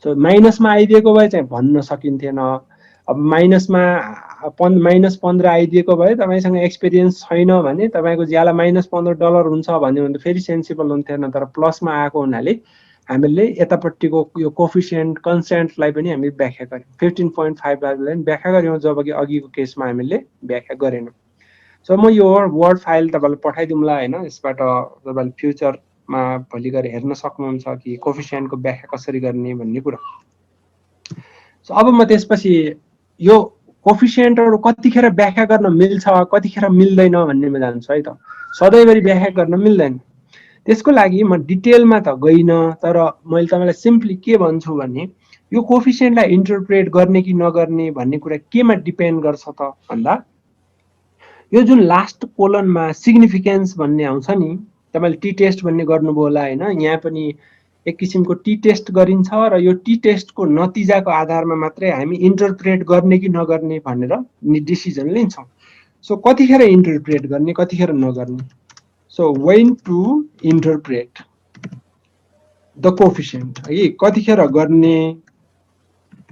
सो माइनसमा आइदिएको भए चाहिँ भन्न सकिन्थेन। अब माइनसमा -15 आइदिएको भए तपाईसँग एक्सपिरियन्स छैन भने तपाईको ज्याला -$15 हुन्छ भन्यो भने फेरि सेन्सिबल हुन्थेन। तर प्लसमा आएको हुनाले हामीले यतापट्टिको यो कोफिसिएन्ट कन्स्ट्यान्टलाई पनि हामीले व्याख्या गर्यौं। 15.5 लाई व्याख्या गर्यौं, जबकि अघिको केसमा हामीले व्याख्या गरेनौं। सो म यो वर्ड फाइल तपाईलाई पठाइदिउँला हैन। यसबाट तपाईले फ्युचरमा भोलि गएर हेर्न सक्नुहुन्छ कि कोफिसिएन्टको व्याख्या कसरी गर्ने भन्ने कुरा। सो अब म त्यसपछि यो कोफिसिएन्टहरु कतिखेर व्याख्या गर्न मिल्छ, कतिखेर मिल्दैन भन्नेमा जान्छु है त। सधैँभरि व्याख्या गर्न मिल्दैन। त्यसको लागि म डिटेलमा त गइन, तर मैले तपाईलाई सिम्पली के भन्छु भने यो कोफिसिएन्टलाई इन्टरप्रेट गर्ने कि नगर्ने भन्ने कुरा केमा डिपेन्ड गर्छ त भन्दा, यो जुन लास्ट कोलनमा सिग्निफिकेन्स भन्ने आउँछ नि, तपाईले टी टेस्ट भन्ने गर्नुभयो होला हैन। यहाँ पनि एक किसिमको टी टेस्ट गरिन्छ र यो टी टेस्टको नतिजाको आधारमा मात्रै हामी इन्टरप्रेट गर्ने कि नगर्ने भनेर डिसिजन लिन्छौं। सो कतिखेर इन्टरप्रेट गर्ने, कतिखेर नगर्ने। So when to interpret the coefficient, है, कतिखेर गर्ने,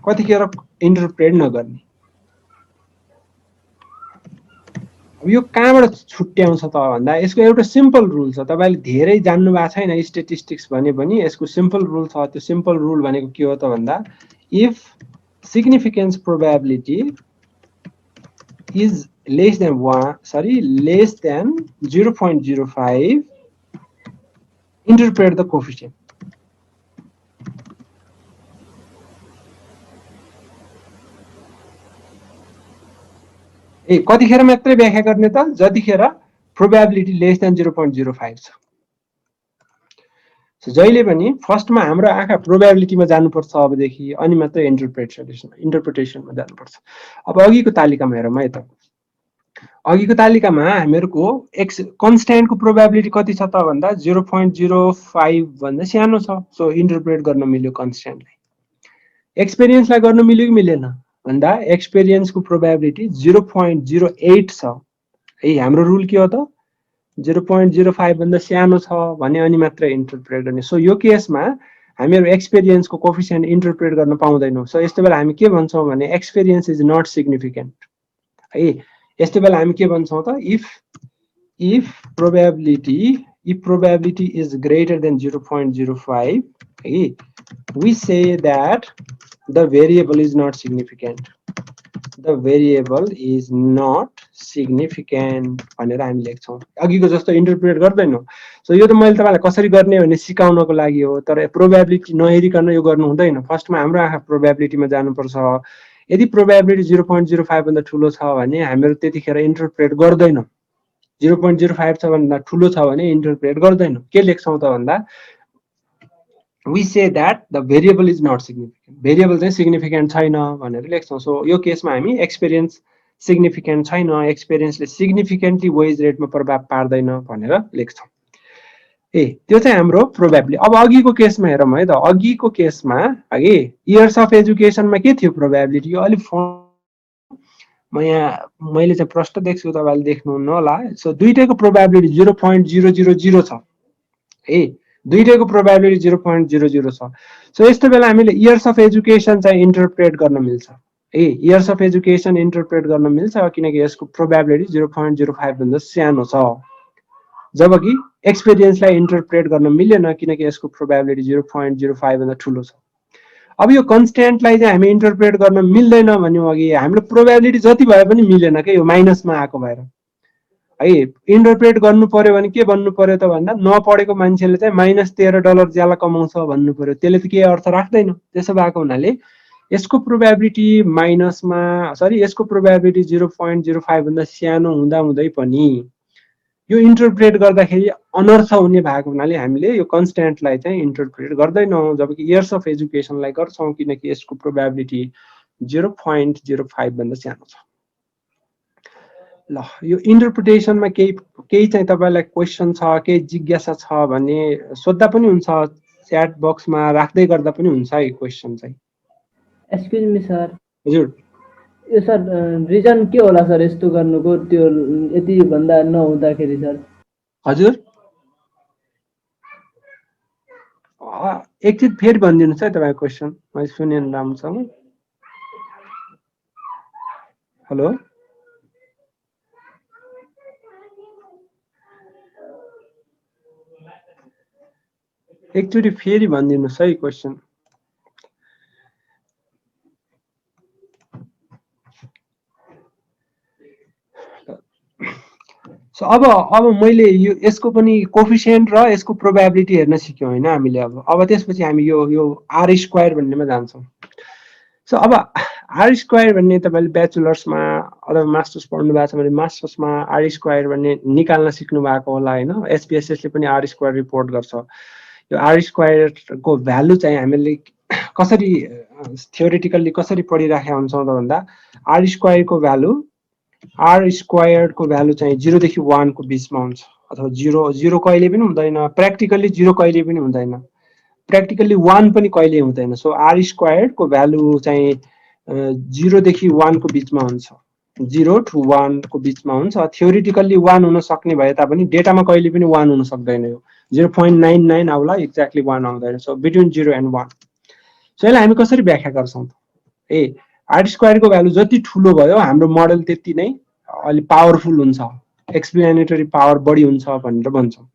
कतिखेर इन्टरप्रेट नगर्ने। अब यो कहाँबाट छुट्याउँछ त भन्दा यसको एउटा सिम्पल रुल छ। तपाईले धेरै जान्नु भएको छैन स्ट्याटिस्टिक्स भने पनि यसको सिम्पल रुल छ। त्यो सिम्पल रुल भनेको के हो त भन्दा, if significance probability is less than 0.05, interpret the coefficient. कतिखेर मात्रै व्याख्या गर्ने त, जतिखेर प्रोबेबिलिटी लेस देन 0.05 छ। सो जहिले पनि फर्स्टमा हाम्रो आँखा प्रोबेबिलिटीमा जानुपर्छ अबदेखि, अनि मात्रै इन्टरप्रिटेसनमा जानुपर्छ। अब अघिको तालिकामा हेरौँ है त। अघिको तालिकामा हामीहरुको एक्स कन्स्ट्यान्टको प्रोबेबिलिटी कति छ त भन्दा 0.05 भन्दा सानो छ। सो इन्टरप्रेट गर्न मिल्यो कन्स्ट्यान्टलाई। एक्सपिरियन्सलाई गर्न मिल्यो कि मिलेन भन्दा एक्सपिरियन्सको प्रोबेबिलिटी 0.08 छ। है, हाम्रो रुल के हो त, 0.05 भन्दा सानो छ भने अनि मात्र इन्टरप्रेट गर्ने। सो यो केसमा हामीहरु एक्सपिरियन्सको कोफिसिएन्ट इन्टरप्रेट गर्न पाउँदैनौं। सो यस्तो बेला हामी के भन्छौं भने एक्सपिरियन्स इज नट सिग्निफिकेन्ट। है, यस्तो बेला हामी के भन्छौं त, if probability is greater than 0.05, है, we say that the variable is not significant. The variable is not significant भनेर हामी लेख्छौं। अघिको जस्तो इन्टरप्रेट गर्दैनौं। सो यो त मैले तपाईलाई कसरी गर्ने भने सिकाउनको लागि हो, तर प्रोबेबिलिटी नहेरिकन यो गर्नु हुँदैन। फर्स्टमा हाम्रो आँखा प्रोबेबिलिटीमा जानुपर्छ। यदि प्रोबेबिलिटी 0.05 भन्दा ठूलो छ भने हामीहरु त्यतिखेर इन्टरप्रेट गर्दैनौं। 0.05 छ भन्दा ठूलो छ भने इन्टरप्रेट गर्दैनौं। के लेख्छौं त भन्दा, we say that the variable is not significant. Variable चाहिँ सिग्निफिकेन्ट छैन भनेर लेख्छौं। सो यो केसमा हामी एक्सपिरियन्स सिग्निफिकेन्ट छैन, एक्सपिरियन्सले सिग्निफिकेन्टली वेज रेटमा प्रभाव पार्दैन भनेर लेख्छौं। त्यो चाहिँ हाम्रो प्रोबेबिलिटी। अब अघिको केसमा हेरौँ है त। अघिको केसमा है इयर्स अफ एजुकेसनमा के थियो प्रोबेबिलिटी, यो अलि म यहाँ मैले चाहिँ प्रश्न देख्छु, तपाईले देख्नुहुन्न होला। सो दुईटैको प्रोबेबिलिटी 0.000 छ। ए दुईटैको प्रोबेबिलिटी 0.00 छ। सो यस्तो बेला हामीले इयर्स अफ एजुकेसन चाहिँ इन्टरप्रेट गर्न मिल्छ। इयर्स अफ एजुकेसन इन्टरप्रेट गर्न मिल्छ किनकि यसको प्रोबेबिलिटी 0.05 भन्दा सानो छ, जबकि एक्सपिरियन्सलाई इन्टरप्रेट गर्न मिलेन किनकि यसको प्रोबेबिलिटी 0.05 भन्दा ठुलो छ। अब यो कन्स्ट्यान्टलाई चाहिँ हामी इन्टरप्रेट गर्न मिल्दैन भन्यौँ अघि, हाम्रो प्रोबेबिलिटी जति भए पनि मिलेन के, यो माइनसमा आएको भएर है। इन्टरप्रेट गर्नु पर्यो भने के भन्नु पर्यो त भन्दा नपढेको मान्छेले चाहिँ -$13 ज्याला कमाउँछ भन्नु पर्यो, त्यसले त केही अर्थ राख्दैन। त्यसो भएको हुनाले यसको प्रोबेबिलिटी यसको प्रोबेबिलिटी 0.05 भन्दा सानो हुँदै पनि यो इन्टरप्रेट गर्दाखेरि अनर्थ हुने भएको हुनाले हामीले यो कन्स्ट्यान्टलाई चाहिँ इन्टरप्रेट गर्दैनौँ, जबकि इयर्स अफ एजुकेसनलाई गर्छौँ किनकि यसको प्रोबेबिलिटी 0.05 भन्दा सानो छ। ल यो इन्टरप्रिटेसनमा केही चाहिँ तपाईँलाई क्वेसन छ, केही जिज्ञासा छ भने सोध्दा पनि हुन्छ, च्याट बक्समा राख्दै गर्दा पनि हुन्छ है क्वेसन चाहिँ। Excuse me sir. हजुर यो सर रिजन के होला सर यस्तो गर्नुको, त्यो यति भन्दा नहुँदाखेरि सर? हजुर एकचोटि फेरि भनिदिनुहोस् है तपाईँको क्वेसन, मैले सुनेन राम्रोसँग। हेलो एकचोटि फेरि भनिदिनुहोस् है क्वेसन। सो अब मैले यो यसको पनि कोफिसिएन्ट र यसको प्रोबेबिलिटी हेर्न सिक्यौँ होइन हामीले। अब त्यसपछि हामी यो आर स्क्वायर भन्नेमा जान्छौँ। सो अब आर स्क्वायर भन्ने तपाईँले ब्याचलर्समा अथवा मास्टर्स पढ्नु भएको छ भने मास्टर्समा आर स्क्वायर भन्ने निकाल्न सिक्नु भएको होला होइन। एसपीएसएसले पनि आर स्क्वायर रिपोर्ट गर्छ। यो आर स्क्वायरको भ्यालु चाहिँ हामीले कसरी थ्योरिटिकल्ली कसरी पढिराखेका हुन्छौँ त भन्दा आर स्क्वायरको भ्यालु चाहिँ 0 देखि 1 को बिचमा हुन्छ, अथवा 0 कहिले पनि हुँदैन, प्र्याक्टिकल्ली 0 कहिले पनि हुँदैन, प्र्याक्टिकल्ली 1 पनि कहिले हुँदैन। सो आर स्क्वायरको भ्यालु चाहिँ 0 देखि 1 को बिचमा हुन्छ, 0 to 1 को बिचमा हुन्छ। थ्योरिटिकल्ली 1 हुन सक्ने भए तापनि डेटामा कहिले पनि 1 हुन सक्दैन, यो 0.99 आउला, एक्ज्याक्टली 1 आउँदैन। So between 0 and 1। सो यसलाई हामी कसरी व्याख्या गर्छौँ त? आर स्क्वायरको भ्यालु जति ठुलो भयो हाम्रो मोडल त्यति नै अलि पावरफुल हुन्छ, एक्सप्लेनेटरी पावर बढी हुन्छ भनेर भन्छौँ।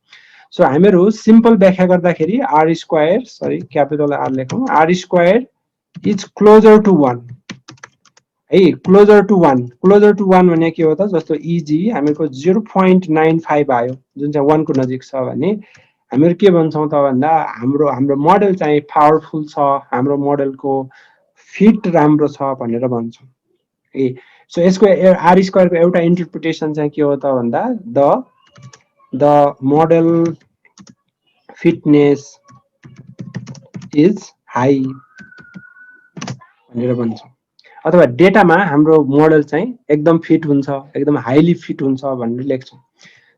सो हामीहरू सिम्पल व्याख्या गर्दाखेरि आर स्क्वायर, क्यापिटल आर लेखौँ, R square is closer to 1 है। क्लोजर टु 1 भने के हो त? जस्तो इजी हामीको 0.95 आयो जुन चाहिँ 1 को नजिक छ भने हामीहरू के भन्छौँ त भन्दा हाम्रो मोडल चाहिँ पावरफुल छ, हाम्रो मोडलको फिट राम्रो छ भनेर भन्छौँ। सो यसको आर स्क्वायरको एउटा इन्टरप्रिटेसन चाहिँ के हो त भन्दा the model fitness is high भनेर भन्छौँ, अथवा डेटामा हाम्रो मोडल चाहिँ एकदम फिट हुन्छ, एकदम हाइली फिट हुन्छ भनेर लेख्छौँ।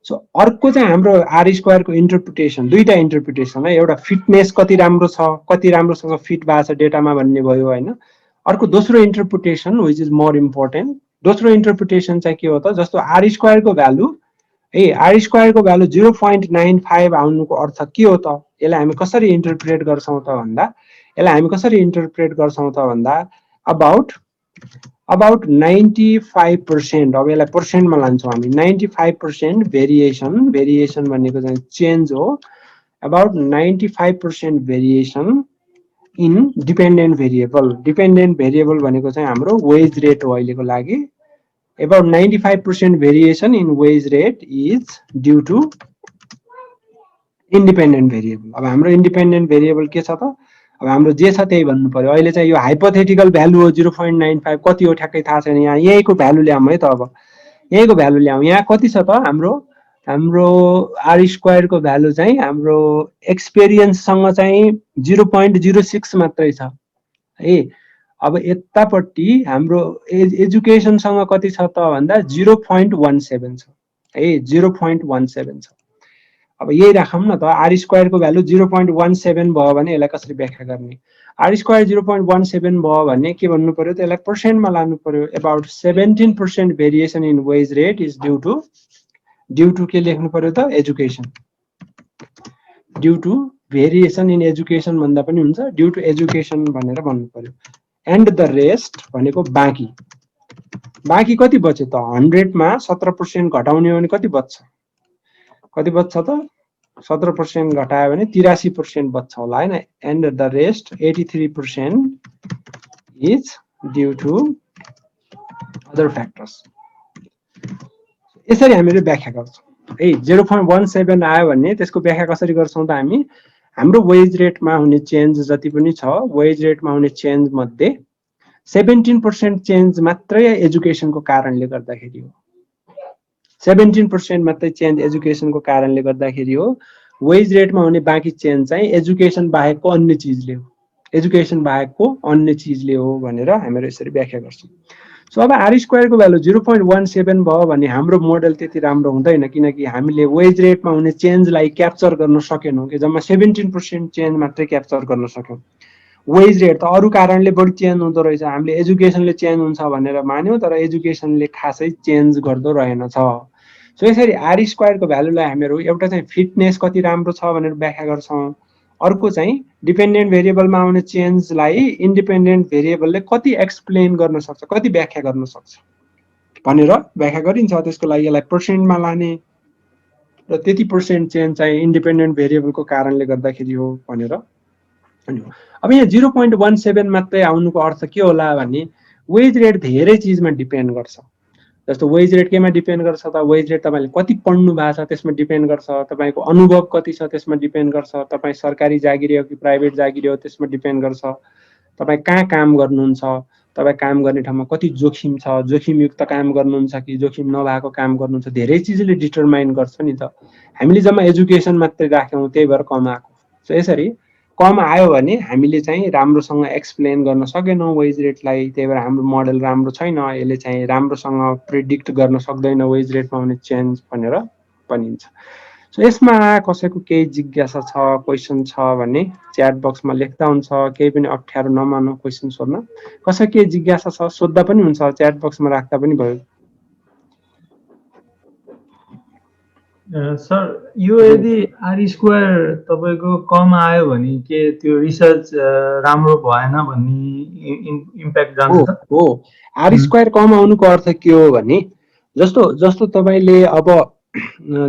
सो अर्को चाहिँ हाम्रो आर स्क्वायरको इन्टरप्रिटेसन, दुईटा इन्टरप्रिटेसन है। एउटा फिटनेस कति राम्रो छ, कति राम्रोसँग फिट भएको छ डेटामा भन्ने भयो होइन। अर्को दोस्रो interpretation which is more important, दोस्रो इन्टरप्रिटेसन चाहिँ के हो त? जस्तो आर स्क्वायरको भ्यालु आर स्क्वायरको भ्यालु 0.95 आउनुको अर्थ के हो त? यसलाई हामी कसरी इन्टरप्रेट गर्छौँ त भन्दा अबाउट 95%, अब यसलाई पर्सेन्टमा लान्छौँ हामी, 95% भेरिएसन भनेको चाहिँ चेन्ज हो, about 95% variation in dependent variable भनेको चाहिँ हाम्रो वेज रेट हो अहिलेको लागि। About 95% variation in wage rate is due to independent variable. अब हाम्रो इन्डिपेन्डेन्ट भेरिएबल के छ त? अब हाम्रो जे छ त्यही भन्नु पर्यो। अहिले चाहिँ यो हाइपोथेटिकल भ्यालु हो 0.95, कति हो ठ्याक्कै थाहा छैन। यहीँको भ्यालु ल्याउँ है त। अब यहीँको भ्यालु ल्याउँ, यहाँ कति छ त? हाम्रो आर स्क्वायरको भ्यालु चाहिँ हाम्रो एक्सपिरियन्ससँग चाहिँ 0.06 मात्रै छ है। अब यतापट्टि हाम्रो एजुकेसनसँग कति छ त भन्दा 0.17 छ है, 0.17 छ। अब यही राखौँ न त, आर स्क्वायरको भ्यालु 0.17 भयो भने यसलाई कसरी व्याख्या गर्ने? आर स्क्वायर 0.17 भयो भने के भन्नु पर्यो त? यसलाई पर्सेन्टमा लानु पर्यो। About 17% variation in wage rate is due to के लेख्नु पर्यो त? Education. Due to variation in education भन्दा पनि हुन्छ, ड्यू टु एजुकेसन भनेर भन्नु पर्यो। एन्ड द रेस्ट भनेको बाँकी, बाँकी कति बच्यो त 100 मा 17% घटाउने हो भने कति बच्छ, कति बच्छ त 17% घटायो भने 83% बच्छ होला हैन। And the rest 83% is due to other factors. यसरी हामीले व्याख्या गर्छौँ है। 0.17 आयो भने त्यसको व्याख्या कसरी गर्छौँ त हामी, हाम्रो वेज रेटमा हुने चेन्ज जति पनि छ, वेज रेटमा हुने चेन्ज मध्ये 17% चेन्ज मात्रै एजुकेसनको कारणले गर्दाखेरि हो। 17% मात्रै चेन्ज एजुकेसनको कारणले गर्दाखेरि हो। वेज रेटमा हुने बाँकी चेन्ज चाहिँ एजुकेसन बाहेकको अन्य चिजले हो, एजुकेसन बाहेकको अन्य चिजले हो भनेर हामीहरू यसरी व्याख्या गर्छौँ। सो अब आर स्क्वायरको भ्यालु 0.17 भयो भने हाम्रो मोडल त्यति राम्रो हुँदैन, किनकि हामीले वेज रेटमा हुने चेन्जलाई क्याप्चर गर्न सकेनौँ कि जम्मा 17% चेन्ज मात्रै क्याप्चर गर्न सक्यौँ। वेज रेट त अरू कारणले बढी चेन्ज हुँदो रहेछ, हामीले एजुकेसनले चेन्ज हुन्छ भनेर मान्यौँ, तर एजुकेसनले खासै चेन्ज गर्दो रहेनछ। सो यसरी आर स्क्वायरको भ्यालुलाई हामीहरू एउटा चाहिँ फिटनेस कति राम्रो छ भनेर व्याख्या गर्छौँ, अर्को चाहिँ डिपेन्डेन्ट भेरिएबलमा आउने चेन्जलाई इन्डिपेन्डेन्ट भेरिएबलले कति एक्सप्लेन गर्न सक्छ, कति व्याख्या गर्न सक्छ भनेर व्याख्या गरिन्छ। त्यसको लागि यसलाई पर्सेन्टमा लाने र त्यति पर्सेन्ट चेन्ज चाहिँ इन्डिपेन्डेन्ट भेरिएबलको कारणले गर्दाखेरि हो भनेर भन्यो। अब यहाँ 0.17 मात्रै आउनुको अर्थ के होला भने वेज रेट धेरै चिजमा डिपेन्ड गर्छ। जस्तो वेज रेट केमा डिपेन्ड गर्छ त, वेज रेट तपाईँले कति पढ्नु भएको छ त्यसमा डिपेन्ड गर्छ, तपाईँको अनुभव कति छ त्यसमा डिपेन्ड गर्छ, तपाईँ सरकारी जागिरी हो कि प्राइभेट जागिरी हो त्यसमा डिपेन्ड गर्छ, तपाईँ कहाँ काम गर्नुहुन्छ, तपाईँ काम गर्ने ठाउँमा कति जोखिम छ, जोखिमयुक्त काम गर्नुहुन्छ कि जोखिम नभएको काम गर्नुहुन्छ, धेरै चिजले डिटरमाइन गर्छ नि त। हामीले जम्मा एजुकेसन मात्रै राख्यौँ, त्यही भएर कम आएको। सो यसरी कम आयो भने हामीले चाहिँ राम्रोसँग एक्सप्लेन गर्न सकेनौँ वेज रेटलाई, त्यही भएर हाम्रो मोडल राम्रो छैन, यसले चाहिँ राम्रोसँग प्रिडिक्ट गर्न सक्दैन वेज रेटमा हुने चेन्ज भनेर भनिन्छ। सो यसमा कसैको केही जिज्ञासा छ, क्वेसन छ भने च्याट बक्समा लेख्दा हुन्छ, केही पनि अप्ठ्यारो नमान्नु क्वेसन सोध्न। कसै केही जिज्ञासा छ सोध्दा पनि हुन्छ, च्याट बक्समा राख्दा पनि भयो। सर यो यदि आर स्क्वायर तपाईँको कम आयो भने के त्यो रिसर्च राम्रो भएन भन्ने इम्प्याक्ट जान्छ त? हो, आर स्क्वायर कम आउनुको अर्थ के हो भने जस्तो तपाईँले अब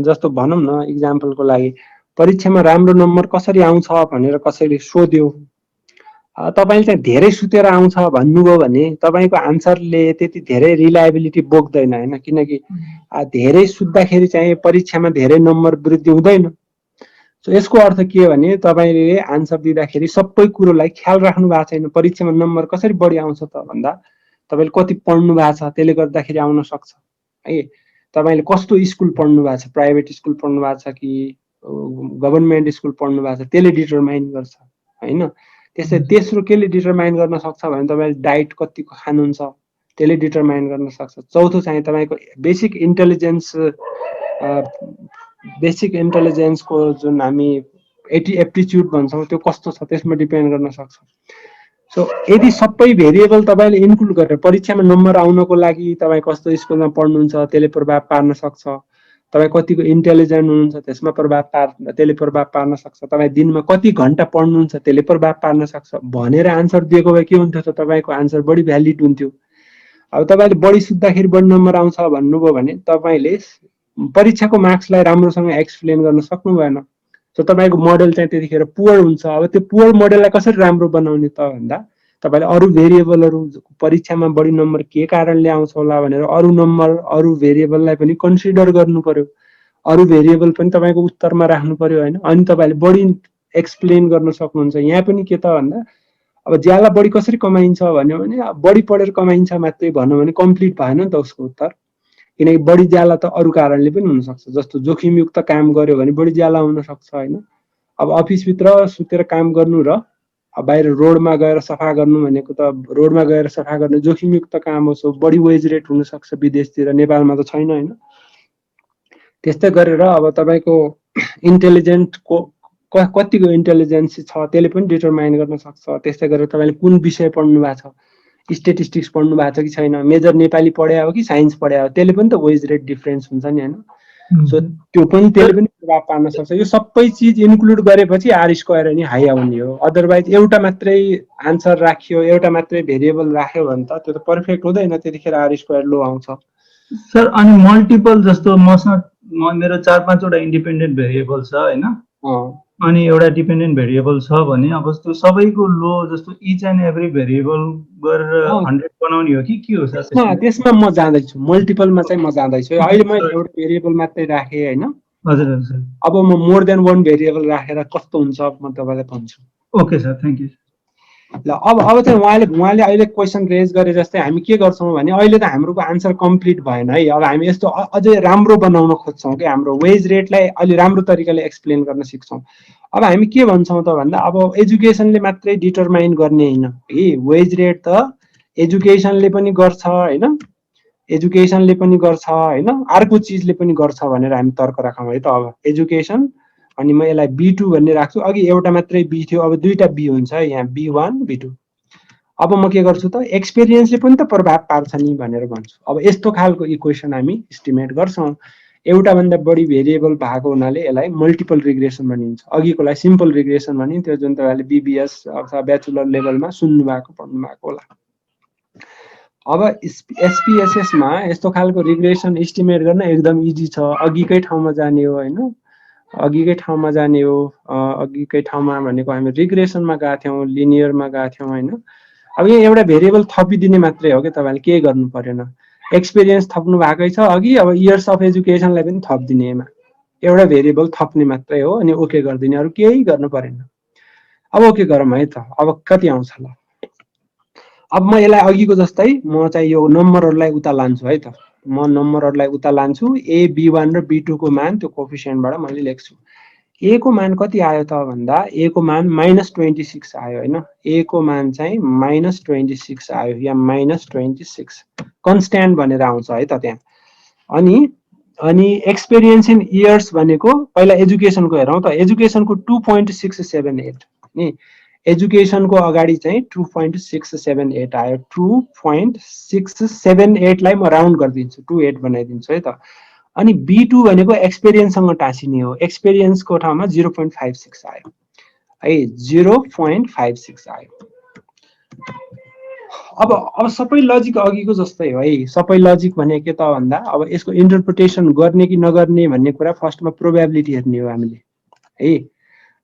जस्तो भनौँ न इक्जाम्पलको लागि परीक्षामा राम्रो नम्बर कसरी आउँछ भनेर कसैले सोध्यो, तपाईँले चाहिँ धेरै सुतेर आउँछ भन्नुभयो भने तपाईँको आन्सरले त्यति धेरै रिलायबिलिटी बोक्दैन हैन, किनकि धेरै सुत्दाखेरि चाहिँ परीक्षामा धेरै नम्बर वृद्धि हुँदैन। सो यसको अर्थ के हो भने तपाईँले आन्सर दिँदाखेरि सबै कुरोलाई ख्याल राख्नु भएको छैन। परीक्षामा नम्बर कसरी बढी आउँछ त भन्दा तपाईँले कति पढ्नु भएको छ त्यसले गर्दाखेरि आउन सक्छ है। तपाईँले कस्तो स्कुल पढ्नु भएको छ, प्राइभेट स्कुल पढ्नु भएको छ कि गभर्नमेन्ट स्कुल पढ्नु भएको छ त्यसले डिटरमाइन गर्छ हैन। त्यसै तेस्रो केले डिटरमाइन गर्न सक्छ भने तपाईँले डाइट कतिको खानुहुन्छ त्यसले डिटरमाइन गर्न सक्छ। चौथो चाहिँ तपाईँको बेसिक इन्टेलिजेन्सको जुन हामी एप्टिच्युड भन्छौँ त्यो कस्तो छ त्यसमा डिपेन्ड गर्न सक्छ। सो यदि सबै भेरिएबल तपाईँले इन्क्लुड गरेर परीक्षामा नम्बर आउनको लागि तपाईँ कस्तो स्कुलमा पढ्नुहुन्छ त्यसले प्रभाव पार्न सक्छ, तपाईँ कतिको इन्टेलिजेन्ट हुनुहुन्छ त्यसमा त्यसले प्रभाव पार्न सक्छ, तपाईँ दिनमा कति घन्टा पढ्नुहुन्छ त्यसले प्रभाव पार्न सक्छ भनेर आन्सर दिएको भए के हुन्थ्यो त तपाईँको आन्सर बढी भ्यालिड हुन्थ्यो। अब तपाईँले बढी सुत्दाखेरि बढी नम्बर आउँछ भन्नुभयो भने तपाईँले परीक्षाको मार्क्सलाई राम्रोसँग एक्सप्लेन गर्न सक्नु भएन। सो तपाईँको मोडल चाहिँ त्यतिखेर पुवर हुन्छ। अब त्यो पुवर मोडललाई कसरी राम्रो बनाउने त भन्दा तपाईँले अरू भेरिएबलहरू परीक्षामा बढी नम्बर के कारणले आउँछ होला भनेर अरू नम्बर अरू भेरिएबललाई पनि कन्सिडर गर्नु पर्यो, अरू भेरिएबल पनि तपाईँको उत्तरमा राख्नु पर्यो हैन। अनि तपाईँले बढी एक्सप्लेन गर्न सक्नुहुन्छ। यहाँ पनि के त भन्दा अब ज्याला बढी कसरी कमाइन्छ भन्यो भने बढी पढेर कमाइन्छ मात्रै भन्यो भने कम्प्लिट भएन नि त उसको उत्तर, किनकि बढी ज्याला त अरू कारणले पनि हुनसक्छ। जस्तो जोखिमयुक्त काम गर्यो भने बढी ज्याला हुन सक्छ हैन। अब अफिसभित्र सुतेर काम गर्नु र बाहिर रोडमा गएर सफा गर्नु भनेको त रोडमा गएर सफा गर्ने जोखिमयुक्त काम हो। सो बढी वेज रेट हुनसक्छ विदेशतिर, नेपालमा त छैन हैन। त्यस्तै गरेर अब तपाईँको इन्टेलिजेन्टको कतिको इन्टेलिजेन्स छ त्यसले पनि डिटरमाइन गर्न सक्छ। त्यस्तै गरेर तपाईँले कुन विषय पढ्नु भएको छ, स्टेटिस्टिक्स पढ्नु भएको छ कि छैन, मेजर नेपाली पढे हो कि साइन्स पढे हो त्यसले पनि त वेज रेट डिफरेन्स हुन्छ नि हैन। सो त्यो पनि त्यसले पनि प्रभाव पार्न सक्छ। यो सबै चिज इन्क्लुड गरेपछि आर स्क्वायर अनि हाई आउने हो। अदरवाइज एउटा मात्रै आन्सर राख्यो, एउटा मात्रै भेरिएबल राख्यो भने त त्यो त पर्फेक्ट हुँदैन, त्यतिखेर आर स्क्वायर लो आउँछ। सर अनि मल्टिपल जस्तो मेरो 4-5 वटा इन्डिपेन्डेन्ट भेरिएबल छ हैन, अनि एउटा डिपेन्डेन्ट भेरिएबल छ भने अब त्यो सबैको लो जस्तो इच एन्ड एभ्री भेरिएबल गरेर 100 बनाउने हो कि के हो सर? त्यसमा म जाँदैछु, मल्टिपलमा चाहिँ म जाँदैछु। अहिले मैले एउटा भेरिएबल मात्रै राखेँ हैन। हजुर हजुर। अब म मोर देन 1 भेरिएबल राखेर कस्तो हुन्छ म तपाईँलाई भन्छु। Okay sir, thank you. ल अब चाहिँ उहाँले अहिले क्वेसन रेज गरे जस्तै हामी के गर्छौँ भने अहिले त हाम्रोको आन्सर कम्प्लिट भएन है। अब हामी यस्तो अझै राम्रो बनाउन खोज्छौँ कि हाम्रो वेज रेटलाई अलि राम्रो तरिकाले एक्सप्लेन गर्न सिक्छौँ। अब हामी के भन्छौँ त भन्दा अब एजुकेसनले मात्रै डिटरमाइन गर्ने होइन है, वेज रेट त एजुकेसनले पनि गर्छ हैन, एजुकेसनले पनि गर्छ हैन, अर्को चिजले पनि गर्छ भनेर हामी तर्क राखौँ है त। अब एजुकेसन अनि म यसलाई B2 भन्ने राख्छु। अघि एउटा मात्रै B थियो, अब दुईटा B हुन्छ यहाँ, B1 B2। अब म के गर्छु त एक्सपिरियन्सले पनि त प्रभाव पार्छ नि भनेर भन्छु। अब यस्तो खालको इक्वेसन हामी इस्टिमेट गर्छौँ। एउटा भन्दा बढी भेरिएबल भएको हुनाले यसलाई मल्टिपल रिग्रेसन भनिन्छ। अघिकोलाई सिम्पल रिग्रेसन भनिन्थ्यो जुन तपाईँले BBS अथवा ब्याचलर लेभलमा सुन्नु भएको पढ्नु भएको होला। अब SPSS मा यस्तो खालको रिग्रेसन इस्टिमेट गर्न एकदम इजी छ। अघिकै ठाउँमा जाने हो हैन, अघिकै ठाउँमा जाने हो। अघिकै ठाउँमा भनेको हामी रिग्रेसनमा गएको थियौँ, लिनियरमा गएको थियौँ हैन। अब यहाँ एउटा भेरिएबल थपिदिने मात्रै हो कि, तपाईँले केही गर्नु परेन। एक्सपिरियन्स थप्नु भएकै छ अघि, अब इयर्स अफ एजुकेसनलाई पनि थपिदिने, यसमा एउटा भेरिएबल थप्ने मात्रै हो अनि ओके गरिदिने, अरू केही गर्नु परेन। अब ओके गरौँ है त, अब कति आउँछ ल। अब म यसलाई अघिको जस्तै म चाहिँ यो नम्बरहरूलाई उता लान्छु है त। म नम्बरहरूलाई उता लान्छु। A B1 र B2 को मान त्यो कोफिसिएन्टबाट मैले लेख्छु। A को मान कति आयो त भन्दा A को मान -26 आयो हैन। A को मान चाहिँ -26 आयो या -26 कन्स्ट्यान्ट भनेर आउँछ है त त्यहाँ। अनि एक्सपिरियन्स इन इयर्स भनेको पहिला एजुकेसनको हेरौँ त। एजुकेसनको 2.678 नि, एजुकेसनको अगाडि चाहिँ 2.678 आयो। 2.678 लाई म राउन्ड गरिदिन्छु, 28 बनाइदिन्छु है त। अनि B2 भनेको एक्सपिरियन्ससँग टाँसिने हो। एक्सपिरियन्सको ठाउँमा 0.56 आयो है, 0.56 आयो। अब सबै लजिक अघिको जस्तै हो है। सबै लजिक भने के त भन्दा अब यसको इन्टरप्रिटेसन गर्ने कि नगर्ने भन्ने कुरा फर्स्टमा प्रोबेबिलिटी हेर्ने हो हामीले है।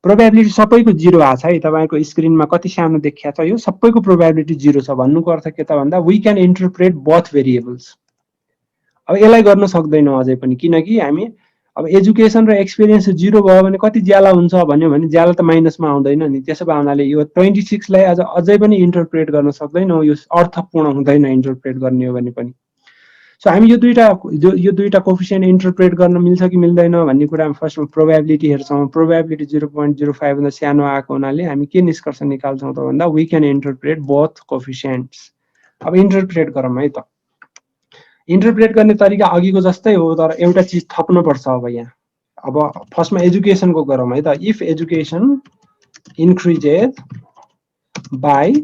प्रोबेबिलिटी सबैको 0 आएको छ है। तपाईँको स्क्रिनमा कति सानो देखिया छ, यो सबैको प्रोबेबिलिटी 0 छ। भन्नुको अर्थ के त भन्दा we can interpret both variables. अब यसलाई गर्न सक्दैनौँ अझै पनि, किनकि हामी अब एजुकेसन र एक्सपिरियन्स 0 भयो भने कति ज्याला हुन्छ भन्यो भने ज्याला त माइनसमा आउँदैन नि। त्यसो भए हुनाले यो 26 लाई अझै पनि इन्टरप्रेट गर्न सक्दैनौँ, यो अर्थपूर्ण हुँदैन इन्टरप्रेट गर्ने हो भने पनि। सो हामी यो दुईटा कोफिसिएन्ट इन्टरप्रेट गर्न मिल्छ कि मिल्दैन भन्ने कुरामा फर्स्टमा प्रोबेबिलिटी हेर्छौँ। प्रोबेबिलिटी 0.05 भन्दा सानो आएको हुनाले हामी के निष्कर्ष निकाल्छौँ त भन्दा वी क्यान इन्टरप्रेट बोथ कोफिसिएन्ट्स। अब इन्टरप्रेट गरौँ है त। इन्टरप्रेट गर्ने तरिका अघिको जस्तै हो, तर एउटा चिज थप्नुपर्छ अब यहाँ। अब फर्स्टमा एजुकेसनको गरौँ है त। If education increases by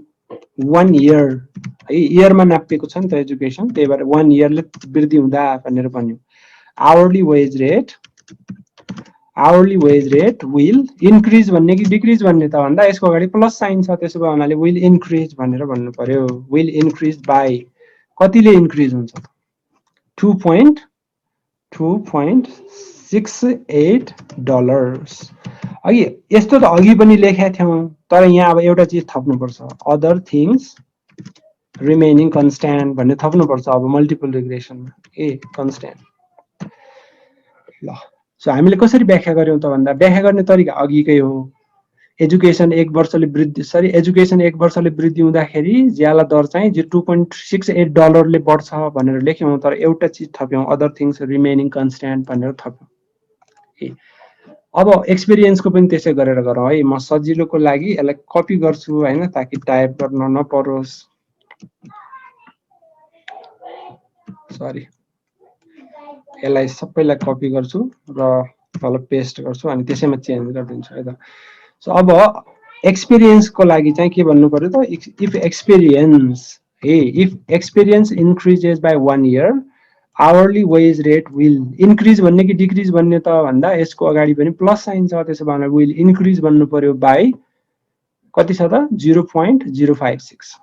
1 year है, इयरमा नापिएको छ नि त एजुकेसन, त्यही भएर 1 इयरले वृद्धि हुँदा भनेर भन्यो। Hourly wage rate will increase भन्ने कि डिक्रिज भन्ने त भन्दा यसको अगाडि प्लस साइन छ, त्यसो भए हुनाले विल इन्क्रिज भनेर भन्नु पर्यो। विल इन्क्रिज बाई कतिले इन्क्रिज हुन्छ त, 2.68 डलर्स। अघि यस्तो त अघि पनि लेखेका थियौँ, तर यहाँ अब एउटा चिज थप्नुपर्छ, अदर थिङ्स रिमेनिङ कन्स्ट्यान्ट भन्ने थप्नुपर्छ। अब मल्टिपल रिग्रेसनमा कन्स्ट्यान्ट। ल सो हामीले कसरी व्याख्या गर्यौँ त भन्दा व्याख्या गर्ने तरिका अघिकै हो। एजुकेसन 1 वर्षले वृद्धि हुँदाखेरि ज्याला दर चाहिँ 2.68 डलरले बढ्छ भनेर लेख्यौँ, तर एउटा चिज थप्यौँ, अदर थिङ्स रिमेनिङ कन्स्ट्यान्ट भनेर थप्यौँ। अब एक्सपिरियन्सको पनि त्यसै गरेर गरौँ है। म सजिलोको लागि यसलाई कपी गर्छु हैन, ताकि टाइप गर्न नपरोस्। सरी, यसलाई सबैलाई कपी गर्छु र तल पेस्ट गर्छु अनि त्यसैमा चेन्ज गरिदिन्छु है त। सो अब एक्सपिरियन्सको लागि चाहिँ के भन्नु पर्यो त, if experience increases by 1 year hourly wage rate will increase भन्ने कि डिक्रिज भन्ने त भन्दा यसको अगाडि पनि प्लस साइन छ, त्यसो भए विल इन्क्रिज भन्नु पर्यो बाई कति छ त 0.056।